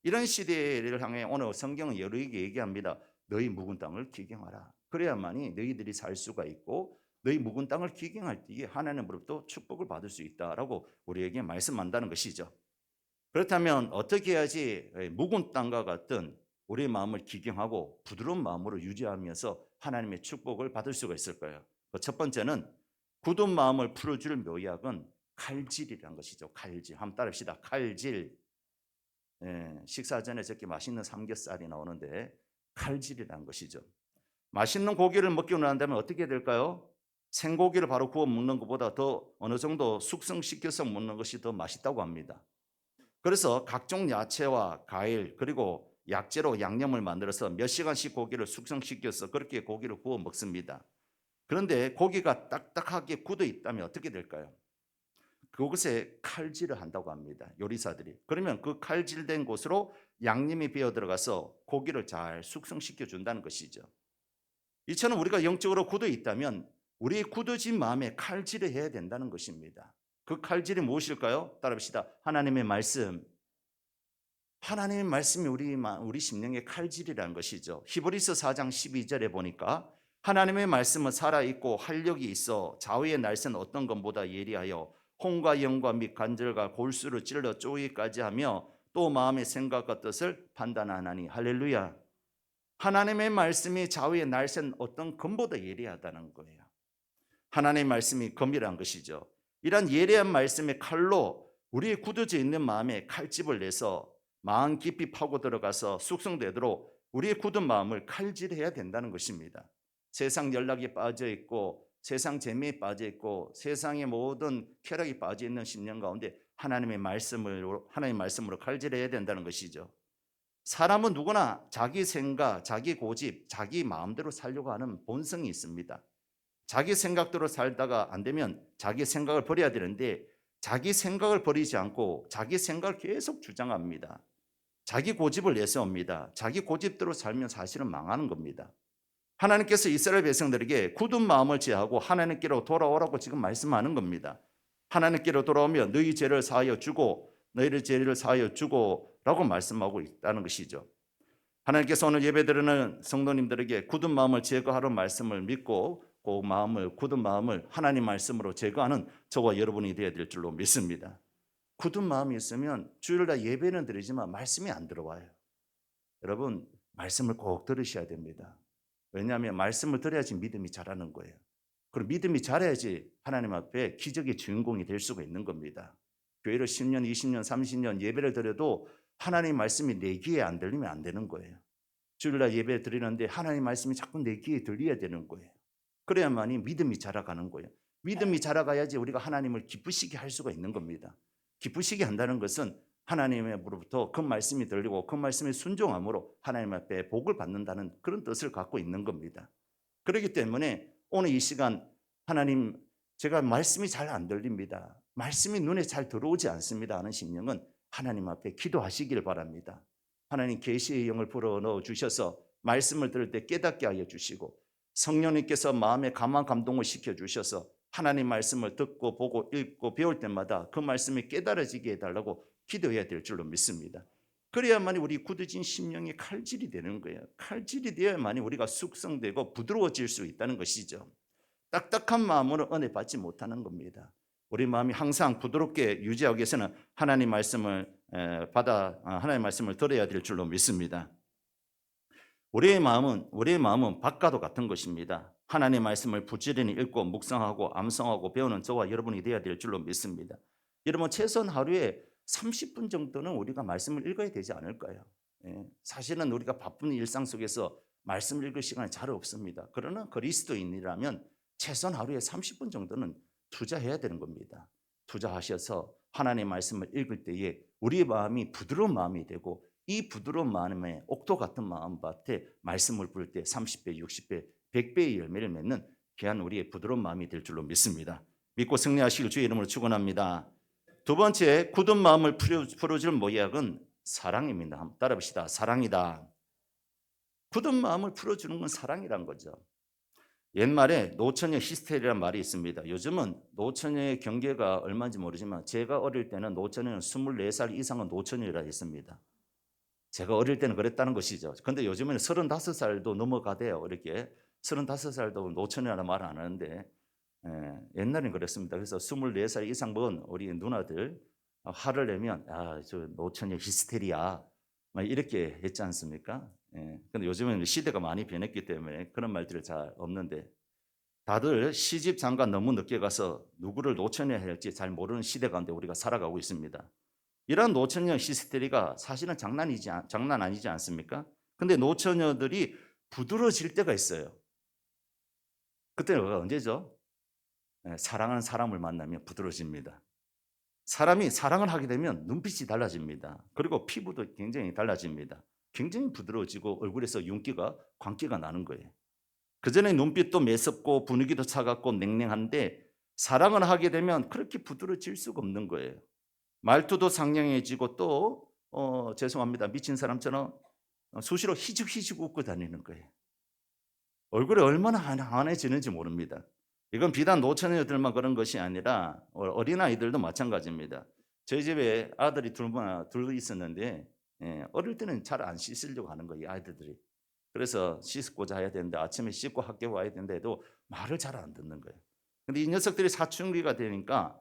이런 시대를 향해 오늘 성경은 여러에게 얘기합니다. 너희 묵은 땅을 기경하라. 그래야만이 너희들이 살 수가 있고 너희 묵은 땅을 기경할 때에 하나님으로부터 축복을 받을 수 있다라고 우리에게 말씀한다는 것이죠. 그렇다면 어떻게 해야지 묵은 땅과 같은 우리의 마음을 기경하고 부드러운 마음으로 유지하면서 하나님의 축복을 받을 수가 있을까요? 첫 번째는 굳은 마음을 풀어줄 묘약은 칼질이라는 것이죠. 칼질. 한번 따라합시다. 칼질. 식사 전에 저렇게 맛있는 삼겹살이 나오는데 칼질이라는 것이죠. 맛있는 고기를 먹기로 한다면 어떻게 될까요? 생고기를 바로 구워 먹는 것보다 더 어느 정도 숙성시켜서 먹는 것이 더 맛있다고 합니다. 그래서 각종 야채와 과일 그리고 약재로 양념을 만들어서 몇 시간씩 고기를 숙성시켜서 그렇게 고기를 구워 먹습니다. 그런데 고기가 딱딱하게 굳어 있다면 어떻게 될까요? 그곳에 칼질을 한다고 합니다. 요리사들이. 그러면 그 칼질된 곳으로 양념이 배어 들어가서 고기를 잘 숙성시켜 준다는 것이죠. 이처럼 우리가 영적으로 굳어 있다면 우리의 굳어진 마음에 칼질을 해야 된다는 것입니다. 그 칼질이 무엇일까요? 따라합시다. 하나님의 말씀. 하나님의 말씀이 우리 심령의 칼질이라는 것이죠. 히브리서 4장 12절에 보니까 하나님의 말씀은 살아있고 활력이 있어 좌우의 날선 어떤 것보다 예리하여 혼과 영과 및 관절과 골수를 찔러 쪼개기까지 하며 또 마음의 생각과 뜻을 판단하나니. 할렐루야. 하나님의 말씀이 좌우의 날선 어떤 검보다 예리하다는 거예요. 하나님의 말씀이 검이라는 것이죠. 이런 예리한 말씀의 칼로 우리의 굳어져 있는 마음에 칼집을 내서 마음 깊이 파고 들어가서 숙성되도록 우리의 굳은 마음을 칼질해야 된다는 것입니다. 세상 연락이 빠져 있고 세상 재미에 빠져 있고 세상의 모든 쾌락이 빠져 있는 심령 가운데 하나님의 말씀으로 칼질해야 된다는 것이죠. 사람은 누구나 자기 생각, 자기 고집, 자기 마음대로 살려고 하는 본성이 있습니다. 자기 생각대로 살다가 안 되면 자기 생각을 버려야 되는데 자기 생각을 버리지 않고 자기 생각을 계속 주장합니다. 자기 고집을 내세웁니다. 자기 고집대로 살면 사실은 망하는 겁니다. 하나님께서 이스라엘 백성들에게 굳은 마음을 제하고 하나님께로 돌아오라고 지금 말씀하는 겁니다. 하나님께로 돌아오면 너희 죄를 사하여 주고 너희의 죄를 사하여 주고 라고 말씀하고 있다는 것이죠. 하나님께서 오늘 예배드리는 성도님들에게 굳은 마음을 제거하라는 말씀을 믿고 그 굳은 마음을 하나님 말씀으로 제거하는 저와 여러분이 되어야 될 줄로 믿습니다. 굳은 마음이 있으면 주일날 예배는 드리지만 말씀이 안 들어와요. 여러분 말씀을 꼭 들으셔야 됩니다. 왜냐하면 말씀을 들어야지 믿음이 자라는 거예요. 그리고 믿음이 자라야지 하나님 앞에 기적의 주인공이 될 수가 있는 겁니다. 교회를 10년, 20년, 30년 예배를 드려도 하나님 말씀이 내 귀에 안 들리면 안 되는 거예요. 주일날 예배 드리는데 하나님 말씀이 자꾸 내 귀에 들려야 되는 거예요. 그래야만이 믿음이 자라가는 거예요. 믿음이 자라가야지 우리가 하나님을 기쁘시게 할 수가 있는 겁니다. 기쁘시게 한다는 것은 하나님으로부터 그 말씀이 들리고 그 말씀에 순종함으로 하나님 앞에 복을 받는다는 그런 뜻을 갖고 있는 겁니다. 그렇기 때문에 오늘 이 시간 하나님 제가 말씀이 잘 안 들립니다. 말씀이 눈에 잘 들어오지 않습니다 하는 심령은 하나님 앞에 기도하시길 바랍니다. 하나님 계시의 영을 불어넣어 주셔서 말씀을 들을 때 깨닫게 하여 주시고 성령님께서 마음에 감화 감동을 시켜주셔서 하나님 말씀을 듣고 보고 읽고 배울 때마다 그 말씀이 깨달아지게 해달라고 기도해야 될 줄로 믿습니다. 그래야만이 우리 굳어진 심령이 칼질이 되는 거예요. 칼질이 되어야만이 우리가 숙성되고 부드러워질 수 있다는 것이죠. 딱딱한 마음으로 은혜 받지 못하는 겁니다. 우리 마음이 항상 부드럽게 유지하기 위해서는 하나님 말씀을 하나님 말씀을 들어야 될 줄로 믿습니다. 우리의 마음은 바과도 같은 것입니다. 하나님 말씀을 부지런히 읽고 묵상하고 암송하고 배우는 저와 여러분이 되어야 될 줄로 믿습니다. 여러분 최소한 하루에 30분 정도는 우리가 말씀을 읽어야 되지 않을까요? 사실은 우리가 바쁜 일상 속에서 말씀을 읽을 시간이 잘 없습니다. 그러나 그리스도인이라면 최소한 하루에 30분 정도는 투자해야 되는 겁니다. 투자하셔서 하나님 말씀을 읽을 때에 우리의 마음이 부드러운 마음이 되고 이 부드러운 마음에 옥토 같은 마음밭에 말씀을 부를 때 30배, 60배, 100배의 열매를 맺는 귀한 우리의 부드러운 마음이 될 줄로 믿습니다. 믿고 승리하시길 주의 이름으로 축원합니다. 두 번째, 굳은 마음을 풀어줄 모약은 사랑입니다. 한번 따라합시다. 사랑이다. 굳은 마음을 풀어주는 건 사랑이란 거죠. 옛말에 노처녀 히스테리라는 말이 있습니다. 요즘은 노처녀의 경계가 얼마인지 모르지만 제가 어릴 때는 노처녀는 24살 이상은 노처녀라 했습니다. 제가 어릴 때는 그랬다는 것이죠. 근데 요즘에는 35살도 넘어가대요. 이렇게 35살도 노처녀라는 말 안 하는데 옛날엔 그랬습니다. 그래서 24살 이상 먹은 우리 누나들 화를 내면 저 노처녀 히스테리야 이렇게 했지 않습니까? 근데 요즘에는 시대가 많이 변했기 때문에 그런 말들이 잘 없는데 다들 시집 장가 너무 늦게 가서 누구를 노처녀 해야 할지 잘 모르는 시대 가운데 우리가 살아가고 있습니다. 이런 노처녀 히스테리가 사실은 장난 아니지 않습니까? 근데 노처녀들이 부드러워질 때가 있어요. 그때는 언제죠? 사랑하는 사람을 만나면 부드러워집니다. 사람이 사랑을 하게 되면 눈빛이 달라집니다. 그리고 피부도 굉장히 달라집니다. 굉장히 부드러워지고 얼굴에서 윤기가 광기가 나는 거예요. 그전에 눈빛도 매섭고 분위기도 차갑고 냉랭한데 사랑을 하게 되면 그렇게 부드러워질 수가 없는 거예요. 말투도 상냥해지고 또 죄송합니다. 미친 사람처럼 수시로 희죽희죽 웃고 다니는 거예요. 얼굴이 얼마나 환해지는지 모릅니다. 이건 비단 노처녀들만 그런 것이 아니라 어린아이들도 마찬가지입니다. 저희 집에 아들이 둘 있었는데 어릴 때는 잘 안 씻으려고 하는 거예요. 아이들이. 그래서 씻고자 해야 되는데 아침에 씻고 학교 와야 되는데도 말을 잘 안 듣는 거예요. 근데 이 녀석들이 사춘기가 되니까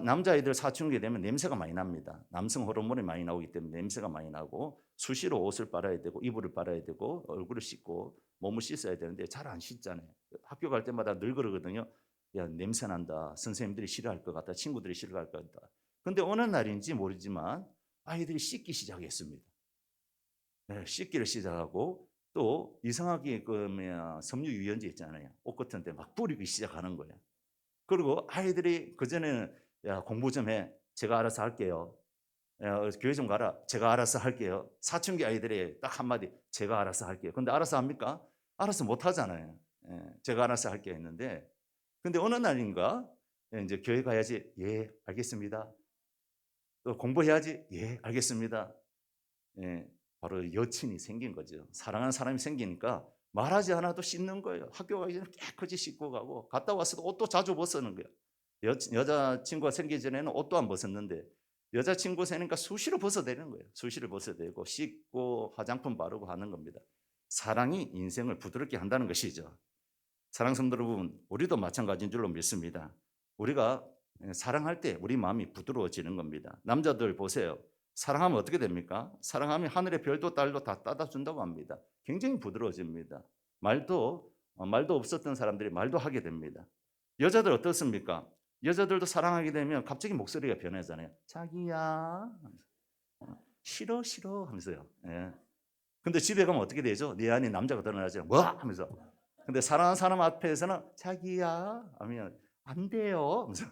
남자아이들 사춘기 되면 냄새가 많이 납니다. 남성 호르몬이 많이 나오기 때문에 냄새가 많이 나고 수시로 옷을 빨아야 되고 이불을 빨아야 되고 얼굴을 씻고 몸을 씻어야 되는데 잘 안 씻잖아요. 학교 갈 때마다 늘 그러거든요. 야, 냄새 난다. 선생님들이 싫어할 것 같다. 친구들이 싫어할 것 같다. 근데 어느 날인지 모르지만 아이들이 씻기 시작했습니다. 씻기를 시작하고 또 이상하게 섬유 유연제 있잖아요. 옷 같은 데 막 뿌리기 시작하는 거예요. 그리고 아이들이 그전에는 야, 공부 좀 해. 제가 알아서 할게요. 교회 좀 가라. 제가 알아서 할게요. 사춘기 아이들이 딱 한마디 제가 알아서 할게요. 근데 알아서 합니까? 알아서 못 하잖아요. 제가 알아서 할게요 했는데 근데 어느 날인가 이제 교회 가야지. 예, 알겠습니다. 또 공부해야지. 예, 알겠습니다. 바로 여친이 생긴 거죠. 사랑하는 사람이 생기니까 말하지 않아도 씻는 거예요. 학교 가기 전에 깨끗이 씻고 가고 갔다 왔어도 옷도 자주 벗는 거예요. 여자친구가 생기기 전에는 옷도 안 벗었는데 여자친구 생기니까 수시로 벗어대는 거예요. 수시로 벗어대고 씻고 화장품 바르고 하는 겁니다. 사랑이 인생을 부드럽게 한다는 것이죠. 사랑 성도 여러분, 우리도 마찬가지인 줄로 믿습니다. 우리가 사랑할 때 우리 마음이 부드러워지는 겁니다. 남자들 보세요. 사랑하면 어떻게 됩니까? 사랑하면 하늘의 별도 달도 다 따다 준다고 합니다. 굉장히 부드러워집니다. 말도 없었던 사람들이 말도 하게 됩니다. 여자들 어떻습니까? 여자들도 사랑하게 되면 갑자기 목소리가 변하잖아요. 자기야, 싫어 하면서요. 근데 집에 가면 어떻게 되죠? 네 안에 남자가 드러나죠. 뭐? 하면서. 근데 사랑하는 사람 앞에서는 자기야 하면 안 돼요 하면서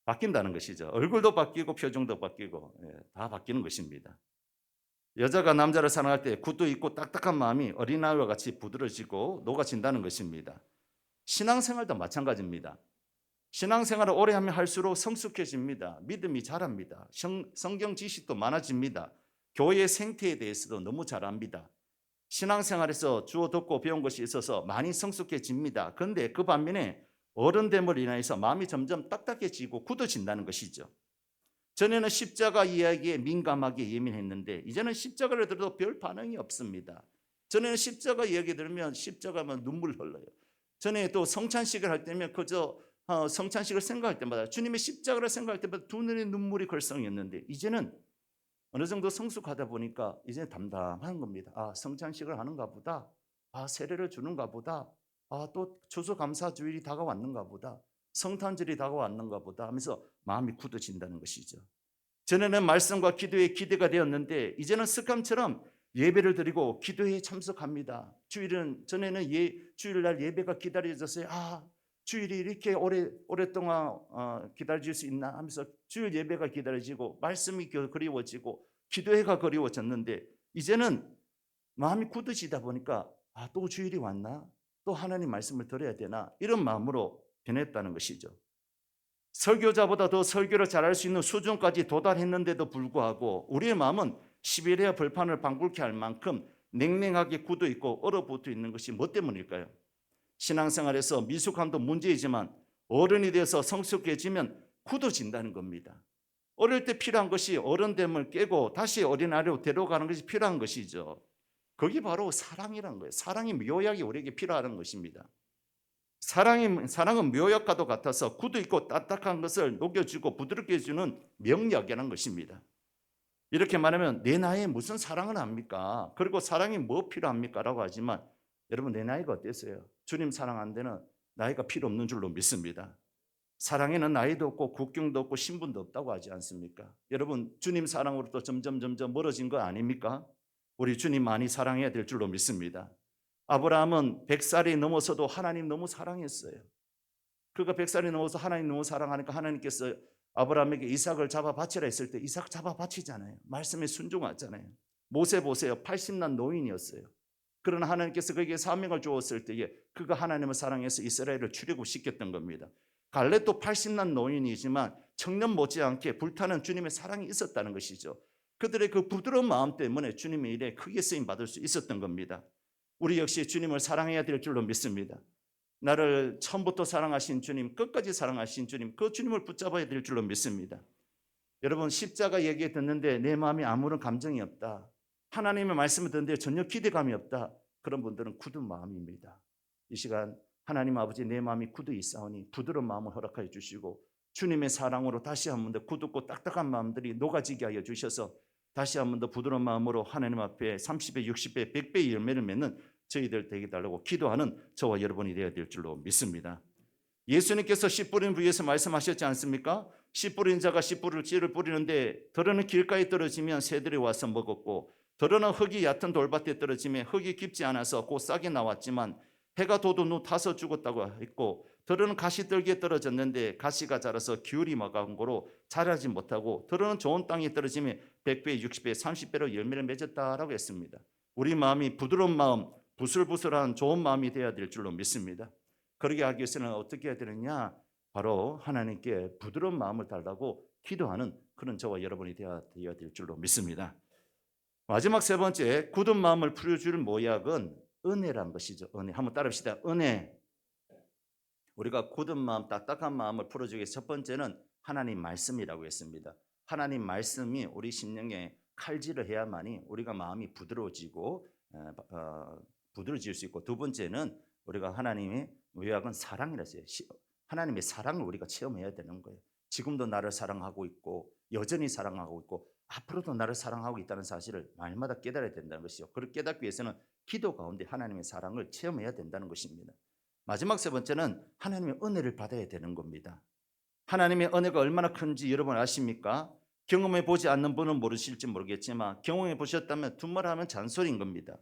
바뀐다는 것이죠. 얼굴도 바뀌고 표정도 바뀌고 다 바뀌는 것입니다. 여자가 남자를 사랑할 때 굳도 있고 딱딱한 마음이 어린아이와 같이 부드러워지고 녹아진다는 것입니다. 신앙생활도 마찬가지입니다. 신앙생활을 오래 하면 할수록 성숙해집니다. 믿음이 자랍니다. 성경 지식도 많아집니다. 교회의 생태에 대해서도 너무 잘 압니다. 신앙생활에서 주어 듣고 배운 것이 있어서 많이 성숙해집니다. 그런데 그 반면에 어른됨을 인하여서 마음이 점점 딱딱해지고 굳어진다는 것이죠. 전에는 십자가 이야기에 민감하게 예민했는데 이제는 십자가를 들어도 별 반응이 없습니다. 전에는 십자가 이야기 들으면 십자가만 눈물 흘러요. 전에 또 성찬식을 할 때면 그저 성찬식을 생각할 때마다 주님의 십자가를 생각할 때마다 두 눈에 눈물이 걸성이었는데 이제는 어느 정도 성숙하다 보니까 이제 담담한 겁니다. 아, 성찬식을 하는가 보다. 아, 세례를 주는가 보다. 아, 또 추수감사주일이 다가왔는가 보다. 성탄절이 다가왔는가 보다 하면서 마음이 굳어진다는 것이죠. 전에는 말씀과 기도에 기대가 되었는데 이제는 습관처럼 예배를 드리고 기도에 참석합니다. 전에는 주일날 예배가 기다려졌어요. 아, 주일이 이렇게 오랫동안 기다려질 수 있나 하면서 주일 예배가 기다려지고 말씀이 그리워지고 기도회가 그리워졌는데 이제는 마음이 굳어지다 보니까 아, 또 주일이 왔나? 또 하나님 말씀을 들어야 되나? 이런 마음으로 변했다는 것이죠. 설교자보다 더 설교를 잘할 수 있는 수준까지 도달했는데도 불구하고 우리의 마음은 시베리아 벌판을 방불케 할 만큼 냉랭하게 굳어 있고 얼어붙어 있는 것이 뭐 때문일까요? 신앙생활에서 미숙함도 문제이지만 어른이 되어서 성숙해지면 굳어진다는 겁니다. 어릴 때 필요한 것이 어른됨을 깨고 다시 어린아이로 데려가는 것이 필요한 것이죠. 그게 바로 사랑이라는 거예요. 사랑이 묘약이 우리에게 필요한 것입니다. 사랑은 묘약과도 같아서 굳어있고 딱딱한 것을 녹여주고 부드럽게 해주는 명약이라는 것입니다. 이렇게 말하면 내 나이에 무슨 사랑을 합니까? 그리고 사랑이 뭐 필요합니까? 라고 하지만 여러분 내 나이가 어땠어요? 주님 사랑 안 되는 나이가 필요 없는 줄로 믿습니다. 사랑에는 나이도 없고 국경도 없고 신분도 없다고 하지 않습니까? 여러분 주님 사랑으로부터 점점 멀어진 거 아닙니까? 우리 주님 많이 사랑해야 될 줄로 믿습니다. 아브라함은 100살이 넘어서도 하나님 너무 사랑했어요. 그가 100살이 넘어서 하나님 너무 사랑하니까 하나님께서 아브라함에게 이삭을 잡아 바치라 했을 때 이삭 잡아 바치잖아요. 말씀에 순종하잖아요. 모세 보세요. 80난 노인이었어요. 그러나 하나님께서 그에게 사명을 주었을 때에 그가 하나님을 사랑해서 이스라엘을 출애굽시켰던 겁니다. 갈렙도 80난 노인이지만 청년 못지않게 불타는 주님의 사랑이 있었다는 것이죠. 그들의 그 부드러운 마음 때문에 주님의 일에 크게 쓰임 받을 수 있었던 겁니다. 우리 역시 주님을 사랑해야 될 줄로 믿습니다. 나를 처음부터 사랑하신 주님, 끝까지 사랑하신 주님, 그 주님을 붙잡아야 될 줄로 믿습니다. 여러분 십자가 얘기 듣는데 내 마음에 아무런 감정이 없다. 하나님의 말씀을 듣는데 전혀 기대감이 없다. 그런 분들은 굳은 마음입니다. 이 시간 하나님 아버지 내 마음이 굳어 있사오니 부드러운 마음을 허락하여 주시고 주님의 사랑으로 다시 한 번 더 굳고 딱딱한 마음들이 녹아지게 하여 주셔서 다시 한 번 더 부드러운 마음으로 하나님 앞에 30배, 60배, 100배의 열매를 맺는 저희들 되게 달라고 기도하는 저와 여러분이 되어야 될 줄로 믿습니다. 예수님께서 씨 뿌린 부위에서 말씀하셨지 않습니까? 씨 뿌린 자가 씨를 뿌리는데 더러는 길가에 떨어지면 새들이 와서 먹었고 더러는 흙이 얕은 돌밭에 떨어지면 흙이 깊지 않아서 곧 싹이 나왔지만 해가 돋은 후 타서 죽었다고 했고 더러는 가시떨기에 떨어졌는데 가시가 자라서 기울이 막은 고로 자라지 못하고 더러는 좋은 땅에 떨어지면 100배, 60배, 30배로 열매를 맺었다라고 했습니다. 우리 마음이 부드러운 마음, 부슬부슬한 좋은 마음이 되어야 될 줄로 믿습니다. 그러게 하기 위해서는 어떻게 해야 되느냐? 바로 하나님께 부드러운 마음을 달라고 기도하는 그런 저와 여러분이 되어야 될 줄로 믿습니다. 마지막 세 번째, 굳은 마음을 풀어줄 모약은 은혜란 것이죠. 은혜. 한번 따라합시다. 은혜. 우리가 굳은 마음, 딱딱한 마음을 풀어주기 위해서 첫 번째는 하나님 말씀이라고 했습니다. 하나님 말씀이 우리 심령에 칼질을 해야만이 우리가 마음이 부드러워지고 부드러워질 수 있고, 두 번째는 우리가 하나님의 요약은 사랑이라 했어요. 하나님의 사랑을 우리가 체험해야 되는 거예요. 지금도 나를 사랑하고 있고 여전히 사랑하고 있고 앞으로도 나를 사랑하고 있다는 사실을 날마다 깨달아야 된다는 것이죠. 그걸 깨닫기 위해서는 기도 가운데 하나님의 사랑을 체험해야 된다는 것입니다. 마지막 세 번째는 하나님의 은혜를 받아야 되는 겁니다. 하나님의 은혜가 얼마나 큰지 여러분 아십니까? 경험해 보지 않는 분은 모르실지 모르겠지만 경험해 보셨다면 두말하면 잔소리인 겁니다.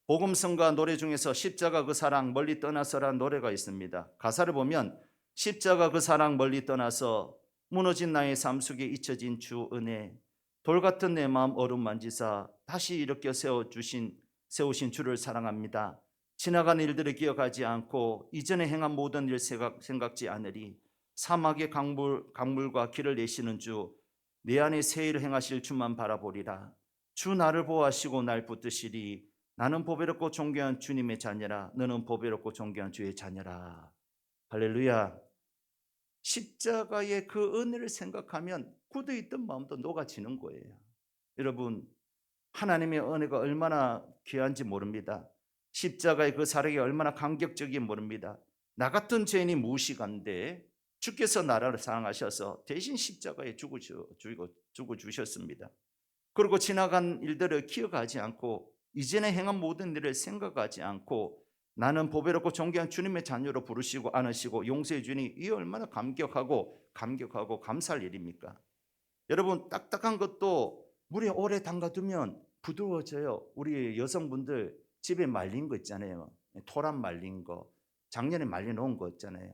복음성가 노래 중에서 십자가 그 사랑 멀리 떠나서라는 노래가 있습니다. 가사를 보면 십자가 그 사랑 멀리 떠나서 무너진 나의 삶 속에 잊혀진 주 은혜, 돌같은 내 마음 얼음 만지사 다시 일으켜 세우신 주를 사랑합니다. 지나간 일들을 기억하지 않고 이전에 행한 모든 일 생각지 않으리. 사막의 강물과 길을 내시는 주, 내 안에 새 일을 행하실 주만 바라보리라. 주 나를 보호하시고 날 붙드시리. 나는 보배롭고 존귀한 주님의 자녀라. 너는 보배롭고 존귀한 주의 자녀라. 할렐루야. 십자가의 그 은혜를 생각하면 굳어있던 마음도 녹아지는 거예요. 여러분, 하나님의 은혜가 얼마나 귀한지 모릅니다. 십자가의 그 사랑이 얼마나 감격적인지 모릅니다. 나 같은 죄인이 무식한데 주께서 나를 사랑하셔서 대신 십자가에 죽어주셨습니다. 그리고 지나간 일들을 기억하지 않고 이전에 행한 모든 일을 생각하지 않고 나는 보배롭고 존귀한 주님의 자녀로 부르시고 안으시고 용서해 주니 이 얼마나 감격하고 감사할 일입니까? 여러분, 딱딱한 것도 물에 오래 담가두면 부드러워져요. 우리 여성분들 집에 말린 거 있잖아요. 토란 말린 거, 작년에 말려놓은 거 있잖아요.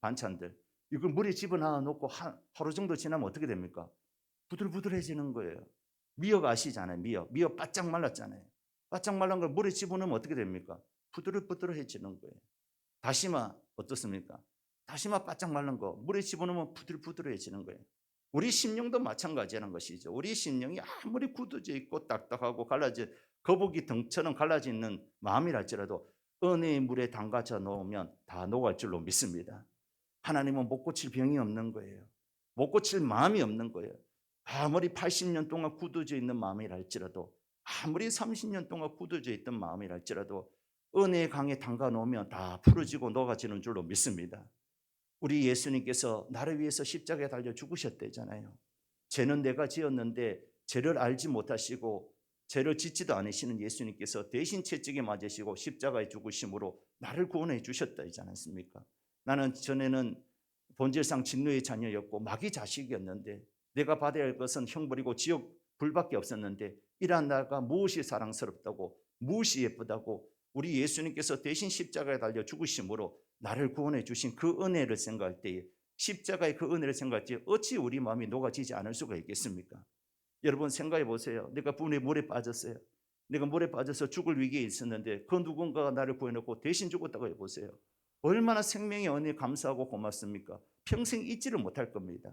반찬들. 이걸 물에 집어넣어 놓고 하루 정도 지나면 어떻게 됩니까? 부들부들해지는 거예요. 미역 아시잖아요. 미역 바짝 말랐잖아요. 바짝 말른 걸 물에 집어넣으면 어떻게 됩니까? 부들부들해지는 거예요. 다시마 어떻습니까? 다시마 바짝 말른 거 물에 집어넣으면 부들부들해지는 거예요. 우리 심령도 마찬가지라는 것이죠. 우리 심령이 아무리 굳어져 있고 딱딱하고 갈라져 거북이 등처럼 갈라져 있는 마음이랄지라도 은혜의 물에 담가져 놓으면 다 녹을 줄로 믿습니다. 하나님은 못 고칠 병이 없는 거예요. 못 고칠 마음이 없는 거예요. 아무리 80년 동안 굳어져 있는 마음이랄지라도, 아무리 30년 동안 굳어져 있던 마음이랄지라도 은혜의 강에 담가 놓으면 다 풀어지고 녹아지는 줄로 믿습니다. 우리 예수님께서 나를 위해서 십자가에 달려 죽으셨대잖아요. 죄는 내가 지었는데 죄를 알지 못하시고 죄를 짓지도 않으시는 예수님께서 대신 채찍에 맞으시고 십자가에 죽으심으로 나를 구원해 주셨다 하지 않습니까? 나는 전에는 본질상 진노의 자녀였고 마귀 자식이었는데 내가 받아야 할 것은 형벌이고 지옥 불밖에 없었는데 이러한 나가 무엇이 사랑스럽다고 무엇이 예쁘다고 우리 예수님께서 대신 십자가에 달려 죽으심으로 나를 구원해 주신 그 은혜를 생각할 때에, 십자가의 그 은혜를 생각할 때에 어찌 우리 마음이 녹아지지 않을 수가 있겠습니까? 여러분 생각해 보세요. 내가 물에 빠졌어요. 내가 물에 빠져서 죽을 위기에 있었는데 그 누군가가 나를 구해놓고 대신 죽었다고 해보세요. 얼마나 생명의 은혜에 감사하고 고맙습니까? 평생 잊지를 못할 겁니다.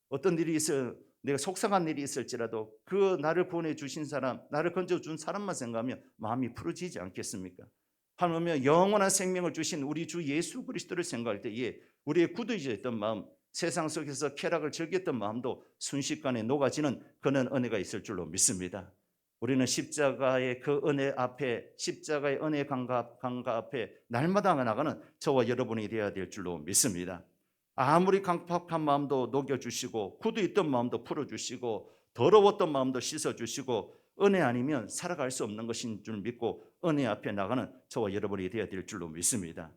어떤 일이 있어요. 내가 속상한 일이 있을지라도 그 나를 구원해 주신 사람, 나를 건져준 사람만 생각하면 마음이 풀어지지 않겠습니까? 하물며 영원한 생명을 주신 우리 주 예수 그리스도를 생각할 때에 우리의 굳어져 있던 마음, 세상 속에서 쾌락을 즐겼던 마음도 순식간에 녹아지는 그런 은혜가 있을 줄로 믿습니다. 우리는 십자가의 그 은혜 앞에, 십자가의 은혜 강가 앞에 날마다 나가는 저와 여러분이 되어야 될 줄로 믿습니다. 아무리 강팍한 마음도 녹여주시고 굳어있던 마음도 풀어주시고 더러웠던 마음도 씻어주시고 은혜 아니면 살아갈 수 없는 것인 줄 믿고 은혜 앞에 나가는 저와 여러분이 되어야 될 줄로 믿습니다.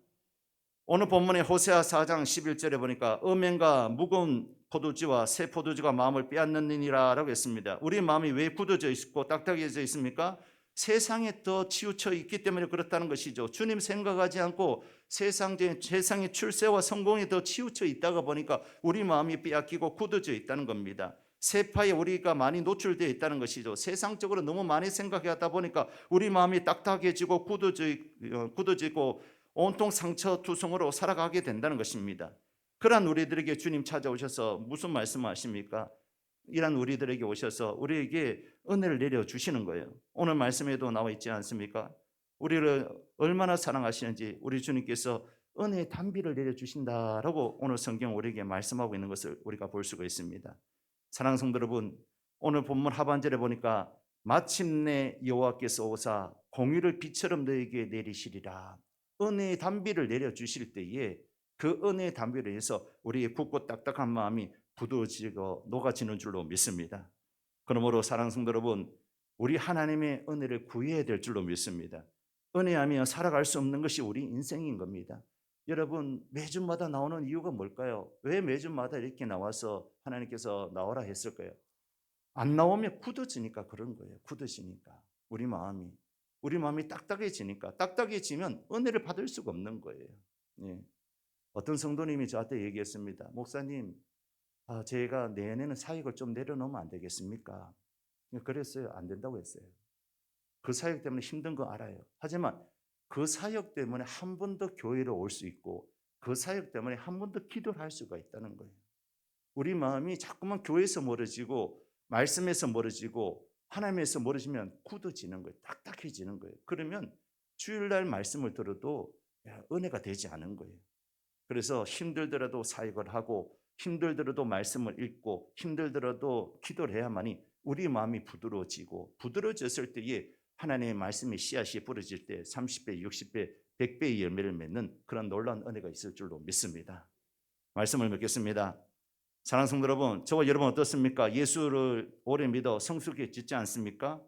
오늘 본문의 호세아 4장 11절에 보니까 음행과 무거운 포도주와 새 포도주가 마음을 빼앗느니라 라고 했습니다. 우리 마음이 왜 굳어져 있고 딱딱해져 있습니까? 세상에 더 치우쳐 있기 때문에 그렇다는 것이죠. 주님 생각하지 않고 세상의 출세와 성공에 더 치우쳐 있다가 보니까 우리 마음이 빼앗기고 굳어져 있다는 겁니다. 세파에 우리가 많이 노출되어 있다는 것이죠. 세상적으로 너무 많이 생각하다 보니까 우리 마음이 딱딱해지고 굳어지고 온통 상처투성으로 살아가게 된다는 것입니다. 그러한 우리들에게 주님 찾아오셔서 무슨 말씀을 하십니까? 이런 우리들에게 오셔서 우리에게 은혜를 내려주시는 거예요. 오늘 말씀에도 나와 있지 않습니까? 우리를 얼마나 사랑하시는지 우리 주님께서 은혜의 단비를 내려주신다라고 오늘 성경 우리에게 말씀하고 있는 것을 우리가 볼 수가 있습니다. 사랑하는 성도 여러분, 오늘 본문 하반절에 보니까 마침내 여호와께서 오사 공의를 비처럼 너에게 내리시리라. 은혜의 단비를 내려주실 때에 그 은혜의 단비를 위해서 우리의 굳고 딱딱한 마음이 부드러지고 녹아지는 줄로 믿습니다. 그러므로 사랑하는 성도 여러분, 우리 하나님의 은혜를 구해야 될 줄로 믿습니다. 은혜하며 살아갈 수 없는 것이 우리 인생인 겁니다. 여러분, 매주마다 나오는 이유가 뭘까요? 왜 매주마다 이렇게 나와서 하나님께서 나오라 했을까요? 안 나오면 굳어지니까 그런 거예요. 굳어지니까 우리 마음이 딱딱해지니까, 딱딱해지면 은혜를 받을 수가 없는 거예요. 예. 어떤 성도님이 저한테 얘기했습니다. 목사님, 제가 내년에는 사역을 좀 내려놓으면 안 되겠습니까? 그랬어요. 안 된다고 했어요. 그 사역 때문에 힘든 거 알아요. 하지만 그 사역 때문에 한 번 더 교회로 올 수 있고 그 사역 때문에 한 번 더 기도를 할 수가 있다는 거예요. 우리 마음이 자꾸만 교회에서 멀어지고 말씀에서 멀어지고 하나님에서 멀어지면 굳어지는 거예요. 딱딱해지는 거예요. 그러면 주일날 말씀을 들어도 은혜가 되지 않은 거예요. 그래서 힘들더라도 사역을 하고 힘들더라도 말씀을 읽고 힘들더라도 기도를 해야만이 우리 마음이 부드러워지고, 부드러워졌을 때에 하나님의 말씀의 씨앗이 부러질 때 30배, 60배, 100배의 열매를 맺는 그런 놀라운 은혜가 있을 줄로 믿습니다. 말씀을 맺겠습니다. 사랑하는 성도 여러분, 저와 여러분 어떻습니까? 예수를 오래 믿어 성숙해 짓지 않습니까?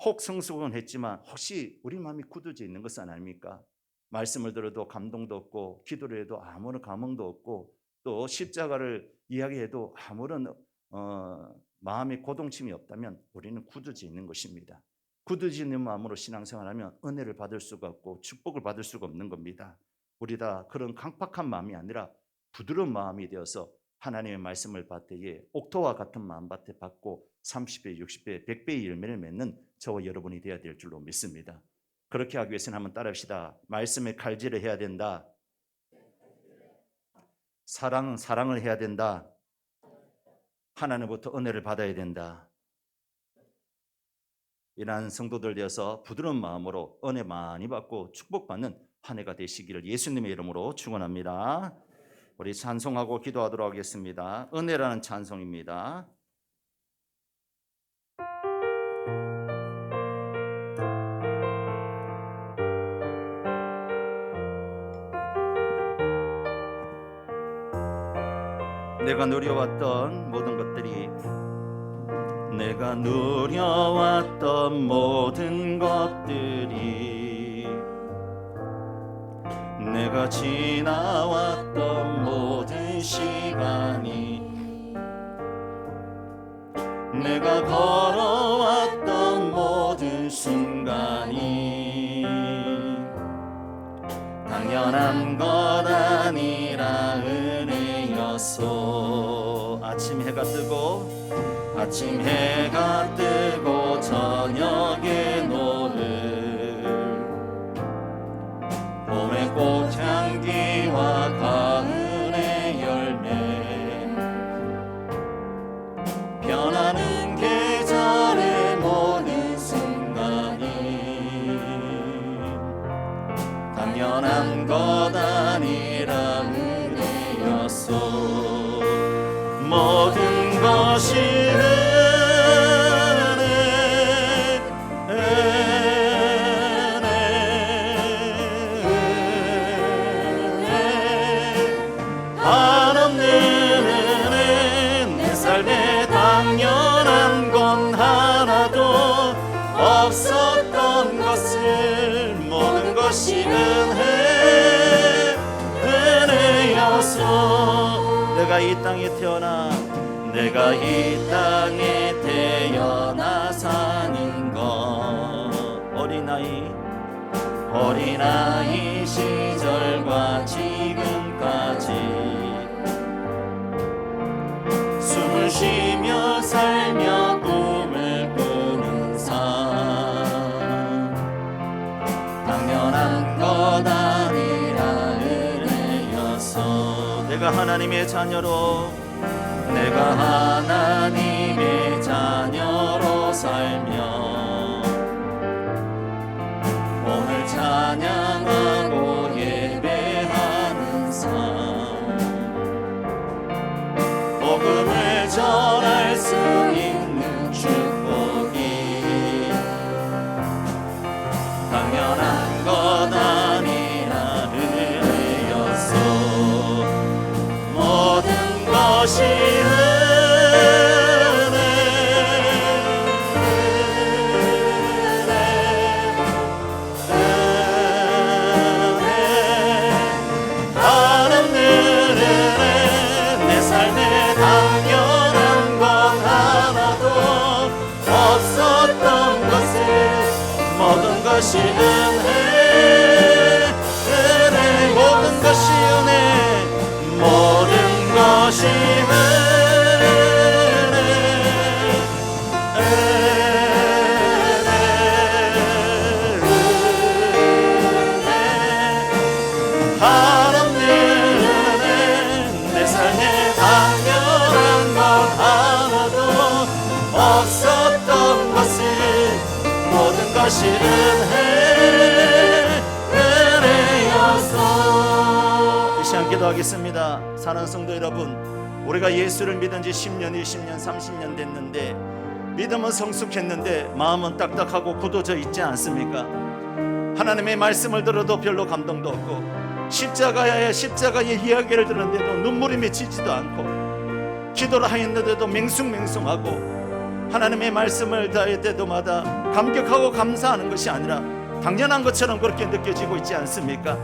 혹 성숙은 했지만 혹시 우리 마음이 굳어져 있는 것은 아닙니까? 말씀을 들어도 감동도 없고, 기도를 해도 아무런 감흥도 없고, 또 십자가를 이야기해도 아무런 마음의 고동침이 없다면 우리는 굳어져 있는 것입니다. 굳어져 있는 마음으로 신앙생활하면 은혜를 받을 수가 없고 축복을 받을 수가 없는 겁니다. 우리 다 그런 강팍한 마음이 아니라 부드러운 마음이 되어서 하나님의 말씀을 받되 옥토와 같은 마음밭에 받고 30배, 60배, 100배의 열매를 맺는 저와 여러분이 되어야 될 줄로 믿습니다. 그렇게 하기 위해서는 한번 따라합시다. 말씀에 칼질을 해야 된다. 사랑을 해야 된다. 하나님부터 은혜를 받아야 된다. 이러한 성도들 되어서 부드러운 마음으로 은혜 많이 받고 축복받는 한 해가 되시기를 예수님의 이름으로 축원합니다. 우리 찬송하고 기도하도록 하겠습니다. 은혜라는 찬송입니다. 내가 누려왔던 모든 것들이, 내가 누려왔던 모든 것들이, 내가 지나왔던 모든 시간이, 내가 걸어왔던 모든 순간이 당연한 것 아니라 은혜였소. 아침 해가 뜨고 저녁에 노을, 봄의 꽃향기와 가을의 열매, 변하는 계절의 모든 순간이 당연한 것 아니라 은혜였소. 모든 것이 당연한 건 하나도 없었던 것을, 모든 것이 은혜였소. 내가 이 땅에 태어나 사는 것, 어린아이 시절과 지금까지 숨을 쉬며 살며 꿈을 꾸는 삶, 당연한 것 아니라 은혜였소. 내가 하나님의 자녀로 살며 오늘 찬양하고 예배하는 삶, 복음을 전할 수 있는 축복이 당연한 것 아니라 은혜였소. 모든 것이 것이 은혜, 모든 것이 은혜, 모든 것이 하나님의 은혜. 내 삶에 당연한 것 하나도 없었던 것 가시 은혜 은혜였소. 이 시간 기도하겠습니다. 사랑하는 성도 여러분, 우리가 예수를 믿은 지 10년, 20년, 30년 됐는데 믿음은 성숙했는데 마음은 딱딱하고 굳어져 있지 않습니까? 하나님의 말씀을 들어도 별로 감동도 없고 십자가의 이야기를 들었는데도 눈물이 맺히지도 않고 기도를 하였는데도 맹숭맹숭하고 하나님의 말씀을 다할 때도마다 감격하고 감사하는 것이 아니라 당연한 것처럼 그렇게 느껴지고 있지 않습니까?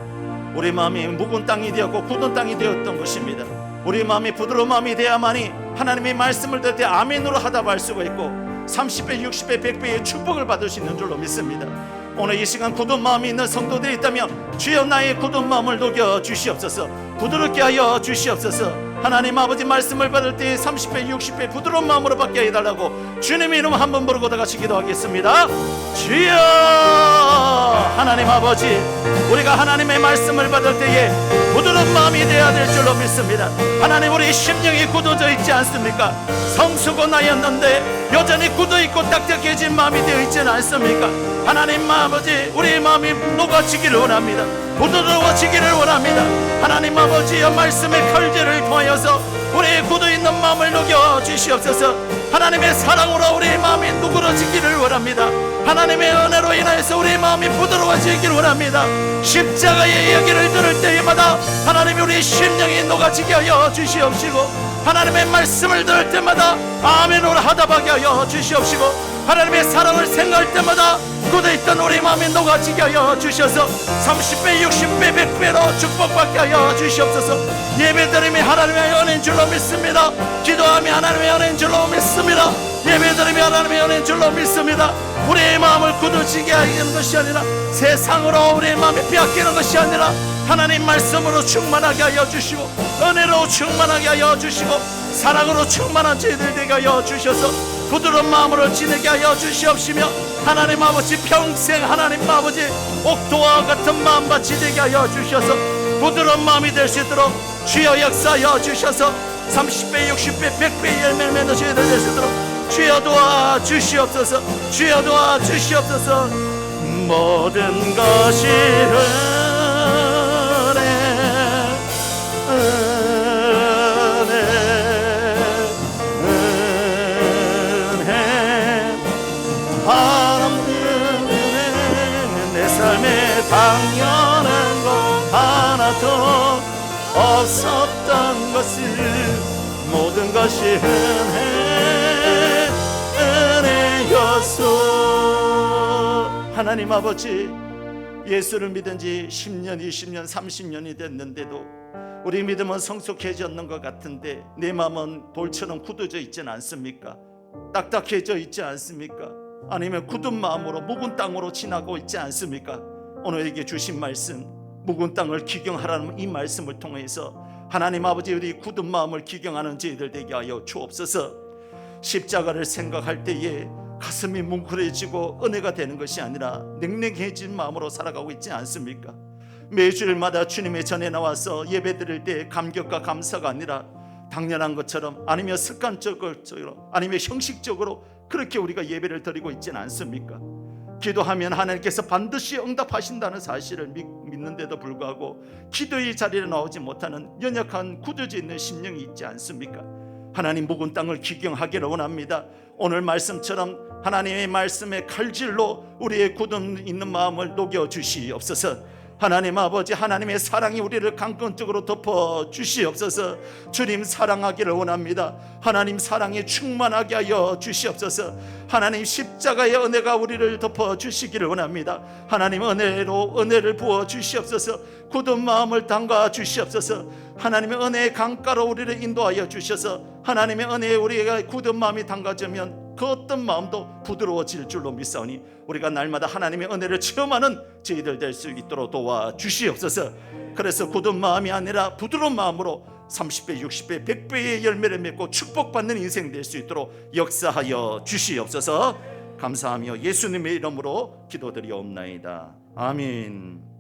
우리 마음이 묵은 땅이 되었고 굳은 땅이 되었던 것입니다. 우리 마음이 부드러운 마음이 되어야만이 하나님의 말씀을 들을 때 아멘으로 하답할 수가 있고 30배, 60배, 100배의 축복을 받을 수 있는 줄로 믿습니다. 오늘 이 시간 굳은 마음이 있는 성도들이 있다면 주여 나의 굳은 마음을 녹여 주시옵소서. 부드럽게 하여 주시옵소서. 하나님 아버지 말씀을 받을 때 30배, 60배 부드러운 마음으로 받게 해달라고 주님의 이름 한번 부르고 다 같이 기도하겠습니다. 주여, 하나님 아버지, 우리가 하나님의 말씀을 받을 때에 부드러운 마음이 되어야 될 줄로 믿습니다. 하나님, 우리 심령이 굳어져 있지 않습니까? 성수고 나였는데 여전히 굳어있고 딱딱해진 마음이 되어 있지는 않습니까? 하나님 아버지, 우리의 마음이 녹아지기를 원합니다. 부드러워지기를 원합니다. 하나님 아버지의 말씀의 칼질을 통하여서 우리의 굳어있는 마음을 녹여 주시옵소서. 하나님의 사랑으로 우리의 마음이 누그러지기를 원합니다. 하나님의 은혜로 인하여서 우리의 마음이 부드러워지기를 원합니다. 십자가의 이야기를 들을 때마다 하나님이 우리의 심령이 녹아지게 하여 주시옵시고 하나님의 말씀을 들을 때마다 아멘으로 하답하게 하여 주시옵시고 하나님의 사랑을 생각할 때마다 굳어있던 우리 마음이 녹아지게 하여 주셔서 30배, 60배, 100배로 축복받게 하여 주시옵소서. 예배드림이 하나님의 은혜인 줄로 믿습니다. 기도함이 하나님의 은혜인 줄로 믿습니다. 예배드림이 하나님의 은혜인 줄로 믿습니다. 우리의 마음을 굳어지게 하는 것이 아니라 세상으로 우리의 마음이 빼앗기는 것이 아니라 하나님 말씀으로 충만하게 하여 주시고 은혜로 충만하게 하여 주시고 사랑으로 충만한 저희들 되게 하여 주셔서 부드러운 마음으로 지내게 하여 주시옵시며 하나님 아버지 평생 하나님 아버지 옥토와 같은 마음밭이 되게 하여 주셔서 부드러운 마음이 될 수 있도록 주여 역사하여 주셔서 30배, 60배, 100배의 열매를 맺는 저희들 될 수 있도록 주여 도와 주시옵소서. 주여 도와 주시옵소서. 모든 것이 내 삶에 당연한 것 하나도 없었던 것을 모든 것이 은혜였소. 하나님 아버지, 예수를 믿은 지 10년, 20년, 30년이 됐는데도 우리 믿음은 성숙해졌는 것 같은데 내 마음은 돌처럼 굳어져 있지는 않습니까? 딱딱해져 있지 않습니까? 아니면 굳은 마음으로 묵은 땅으로 지나고 있지 않습니까? 오늘에게 주신 말씀, 묵은 땅을 기경하라는 이 말씀을 통해서 하나님 아버지 우리 굳은 마음을 기경하는 저희들 되게 하여 주옵소서. 십자가를 생각할 때에 가슴이 뭉클해지고 은혜가 되는 것이 아니라 냉랭해진 마음으로 살아가고 있지 않습니까? 매주일마다 주님의 전에 나와서 예배드릴 때 감격과 감사가 아니라 당연한 것처럼 아니면 습관적으로 아니면 형식적으로 그렇게 우리가 예배를 드리고 있지는 않습니까? 기도하면 하나님께서 반드시 응답하신다는 사실을 믿는데도 불구하고 기도의 자리에 나오지 못하는 연약한 굳어져 있는 심령이 있지 않습니까? 하나님 묵은 땅을 기경하기를 원합니다. 오늘 말씀처럼 하나님의 말씀의 칼질로 우리의 굳은 있는 마음을 녹여 주시옵소서. 하나님 아버지, 하나님의 사랑이 우리를 강건적으로 덮어 주시옵소서. 주님 사랑하기를 원합니다. 하나님 사랑에 충만하게 하여 주시옵소서. 하나님 십자가의 은혜가 우리를 덮어 주시기를 원합니다. 하나님 은혜를 부어 주시옵소서. 굳은 마음을 담가 주시옵소서. 하나님의 은혜의 강가로 우리를 인도하여 주셔서 하나님의 은혜에 우리가 굳은 마음이 담가지면 그 어떤 마음도 부드러워질 줄로 믿사오니 우리가 날마다 하나님의 은혜를 체험하는 저희들 될 수 있도록 도와주시옵소서. 그래서 굳은 마음이 아니라 부드러운 마음으로 30배, 60배, 100배의 열매를 맺고 축복받는 인생 될 수 있도록 역사하여 주시옵소서. 감사하며 예수님의 이름으로 기도드리옵나이다. 아멘.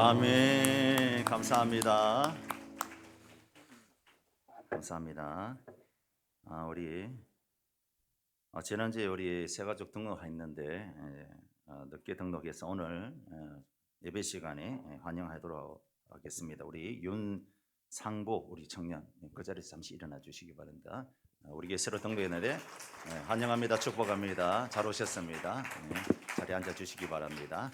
아멘. 감사합니다. 감사합니다. 우리 지난주에 우리 새가족 등록했는데 늦게 등록해서 오늘 예배 시간에 환영하도록 하겠습니다. 우리 윤상보 우리 청년 그 자리에서 잠시 일어나 주시기 바랍니다. 우리 새로 등록했는데 환영합니다. 축복합니다. 잘 오셨습니다. 자리에 앉아 주시기 바랍니다.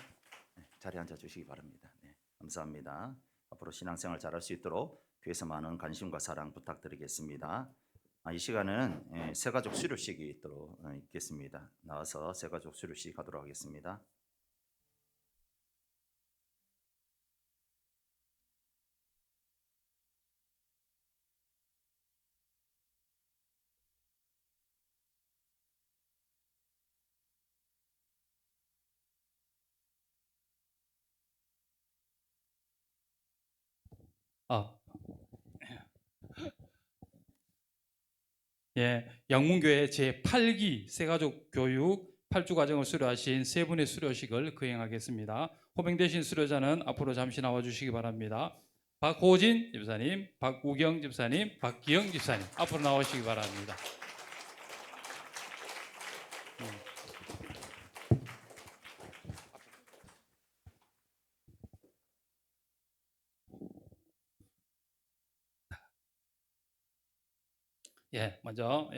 자리에 앉아 주시기 바랍니다. 감사합니다. 앞으로 신앙생활 잘할 수 있도록 교회에서 많은 관심과 사랑 부탁드리겠습니다. 이 시간은 새가족 수료식이 있도록 있겠습니다. 나와서 새가족 수료식 하도록 하겠습니다. 양문교회 제8기 새가족 교육 8주 과정을 수료하신 세 분의 수료식을 거행하겠습니다. 호명되신 수료자는 앞으로 잠시 나와 주시기 바랍니다. 박호진 집사님, 박우경 집사님, 박기영 집사님 앞으로 나오시기 바랍니다. 먼저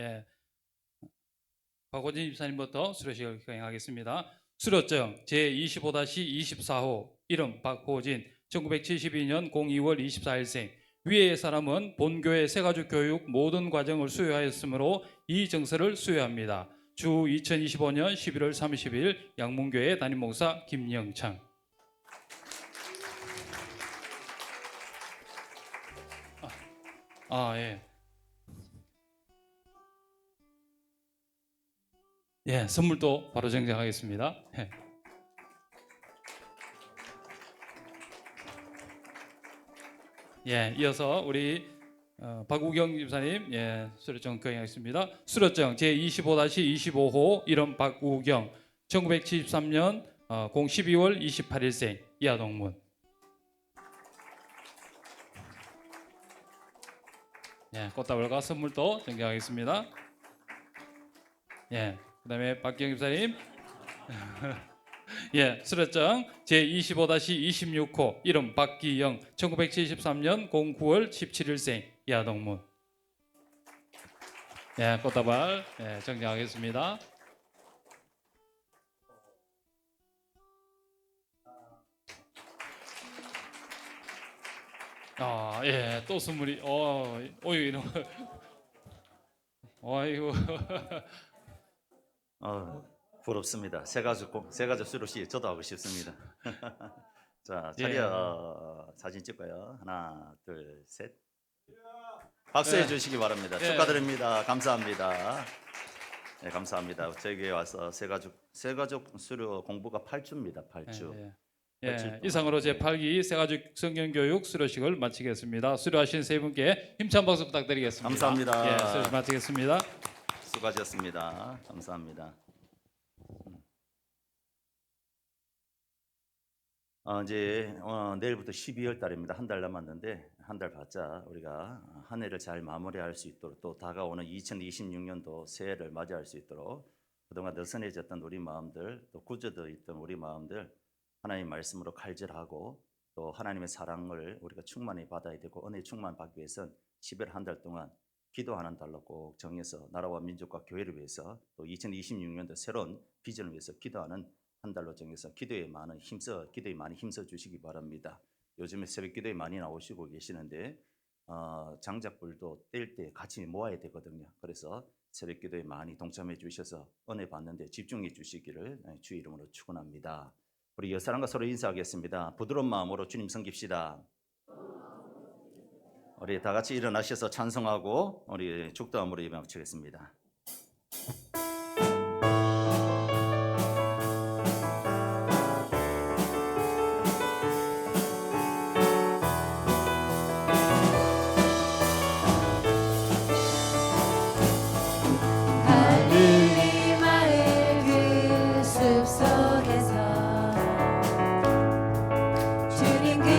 박호진 집사님부터 수료식을 거행하겠습니다. 수료증 제25-24호 이름 박호진 1972년 02월 24일생 위의 사람은 본교회 새가족 교육 모든 과정을 수료하였으므로 이 증서를 수여합니다. 주 2025년 11월 30일 양문교회 담임목사 김영창. 선물도 바로 정정하겠습니다. 이어서 우리 박우경 집사님 수료증 거행하겠습니다. 수료증 제25-25호 이름 박우경 1973년 12월 28일생 이하동문. 꽃다발과 선물도 정정하겠습니다. 그다음에 박기영 집사님 수료증 제25-26호 이름 박기영 1973년 09월 17일생 이하동문. 꽃다발 정정하겠습니다. 또 선물이 이런 아이고 부럽습니다. 새가족 수료식 저도 하고 싶습니다. 자, 자리에 사진 찍고요. 하나, 둘, 셋. 박수해 주시기 바랍니다. 축하드립니다. 감사합니다. 감사합니다. 저에게 와서 새가족 수료 공부가 8주입니다. 8주. 이상으로 제8기 새가족 성경교육 수료식을 마치겠습니다. 수료하신 세 분께 힘찬 박수 부탁드리겠습니다. 감사합니다. 수료식 마치겠습니다. 수고하셨습니다. 감사합니다. 이제 내일부터 12월 달입니다. 한 달 남았는데 한 달 받자 우리가 한 해를 잘 마무리할 수 있도록 또 다가오는 2026년도 새해를 맞이할 수 있도록 그동안 느슨해졌던 우리 마음들 또 굳어져 있던 우리 마음들 하나님 말씀으로 칼질하고 또 하나님의 사랑을 우리가 충만히 받아야 되고 은혜 충만 받기 위해서는 11월 한 달 동안 기도하는 달로 꼭 정해서 나라와 민족과 교회를 위해서 또 2026년도 새로운 비전을 위해서 기도하는 한 달로 정해서 기도에 많이 힘써 주시기 바랍니다. 요즘에 새벽 기도에 많이 나오시고 계시는데 장작불도 뗄 때 같이 모아야 되거든요. 그래서 새벽 기도에 많이 동참해 주셔서 은혜 받는데 집중해 주시기를 주 이름으로 축원합니다. 우리 옆사람과 서로 인사하겠습니다. 부드러운 마음으로 주님 섬깁시다. 우리 다 같이 일어나셔서 찬송하고 우리 축도함으로 예배 마치겠습니다. 갈릴리 마을 그 숲속에서 주님 그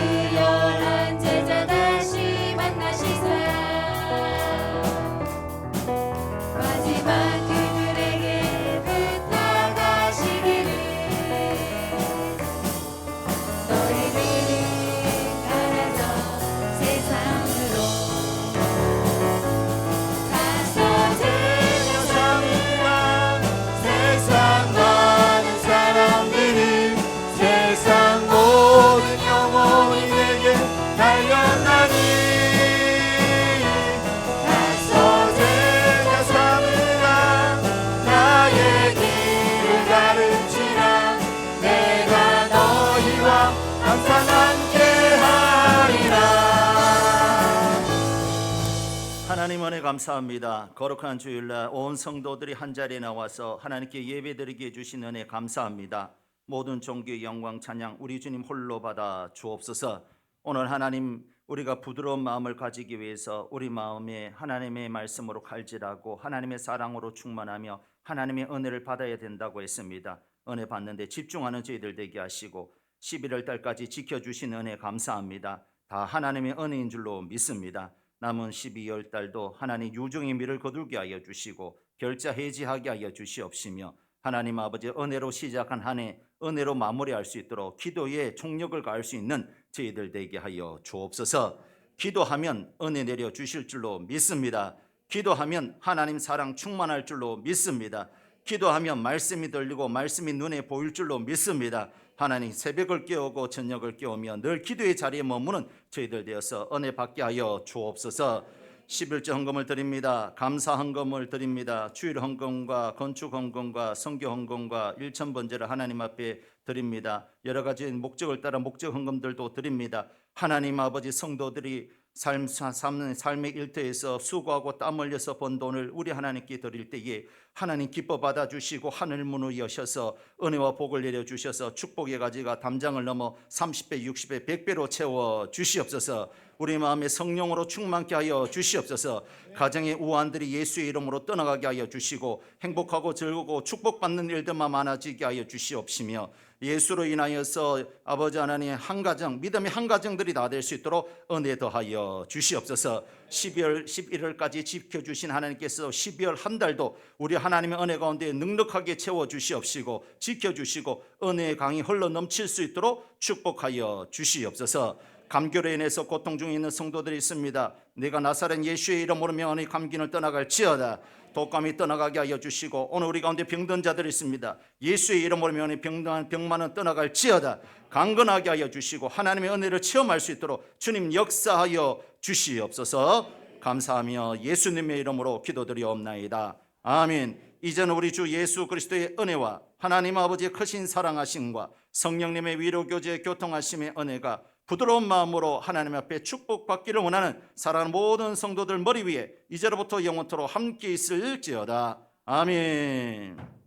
은혜 감사합니다. 거룩한 주일날 온 성도들이 한자리에 나와서 하나님께 예배드리게 해주신 은혜 감사합니다. 모든 종교의 영광 찬양 우리 주님 홀로 받아 주옵소서. 오늘 하나님 우리가 부드러운 마음을 가지기 위해서 우리 마음에 하나님의 말씀으로 칼질하고 하나님의 사랑으로 충만하며 하나님의 은혜를 받아야 된다고 했습니다. 은혜 받는데 집중하는 저희들 되게 하시고 11월 달까지 지켜주신 은혜 감사합니다. 다 하나님의 은혜인 줄로 믿습니다. 남은 12월 달도 하나님 유종의 미를 거두게 하여 주시고 결자 해지하게 하여 주시옵시며 하나님 아버지 은혜로 시작한 한 해 은혜로 마무리할 수 있도록 기도에 총력을 가할 수 있는 저희들 되게 하여 주옵소서. 기도하면 은혜 내려 주실 줄로 믿습니다. 기도하면 하나님 사랑 충만할 줄로 믿습니다. 기도하면 말씀이 들리고 말씀이 눈에 보일 줄로 믿습니다. 하나님 새벽을 깨우고 저녁을 깨우며 늘 기도의 자리에 머무는 저희들 되어서 은혜 받게 하여 주옵소서. 11조 헌금을 드립니다. 감사 헌금을 드립니다. 주일 헌금과 건축 헌금과 선교 헌금과 일천번제를 하나님 앞에 드립니다. 여러 가지 목적을 따라 목적 헌금들도 드립니다. 하나님 아버지 성도들이 삶의 일터에서 수고하고 땀 흘려서 번 돈을 우리 하나님께 드릴 때에 하나님 기뻐 받아주시고 하늘 문을 여셔서 은혜와 복을 내려주셔서 축복의 가지가 담장을 넘어 30배, 60배, 100배로 채워 주시옵소서. 우리 마음에 성령으로 충만케 하여 주시옵소서. 가정의 우환들이 예수의 이름으로 떠나가게 하여 주시고 행복하고 즐거고 축복받는 일들만 많아지게 하여 주시옵시며 예수로 인하여서 아버지 하나님 한 가정 믿음의 한 가정들이 다 될 수 있도록 은혜 더하여 주시옵소서. 12월 11월까지 지켜주신 하나님께서 12월 한 달도 우리 하나님의 은혜 가운데 넉넉하게 채워주시옵시고 지켜주시고 은혜의 강이 흘러 넘칠 수 있도록 축복하여 주시옵소서. 감기로 인해서 고통 중에 있는 성도들이 있습니다. 내가 나사렛 예수의 이름으로 명하니 감기는 떠나갈지어다. 독감이 떠나가게 하여 주시고 오늘 우리 가운데 병든 자들이 있습니다. 예수의 이름으로 명하니 병만은 떠나갈지어다. 강건하게 하여 주시고 하나님의 은혜를 체험할 수 있도록 주님 역사하여 주시옵소서. 감사하며 예수님의 이름으로 기도드리옵나이다. 아멘. 이제는 우리 주 예수 그리스도의 은혜와 하나님 아버지의 크신 사랑하심과 성령님의 위로교제의 교통하심의 은혜가 부드러운 마음으로 하나님 앞에 축복받기를 원하는 사랑하는 모든 성도들 머리 위에 이제로부터 영원토록 함께 있을지어다. 아멘.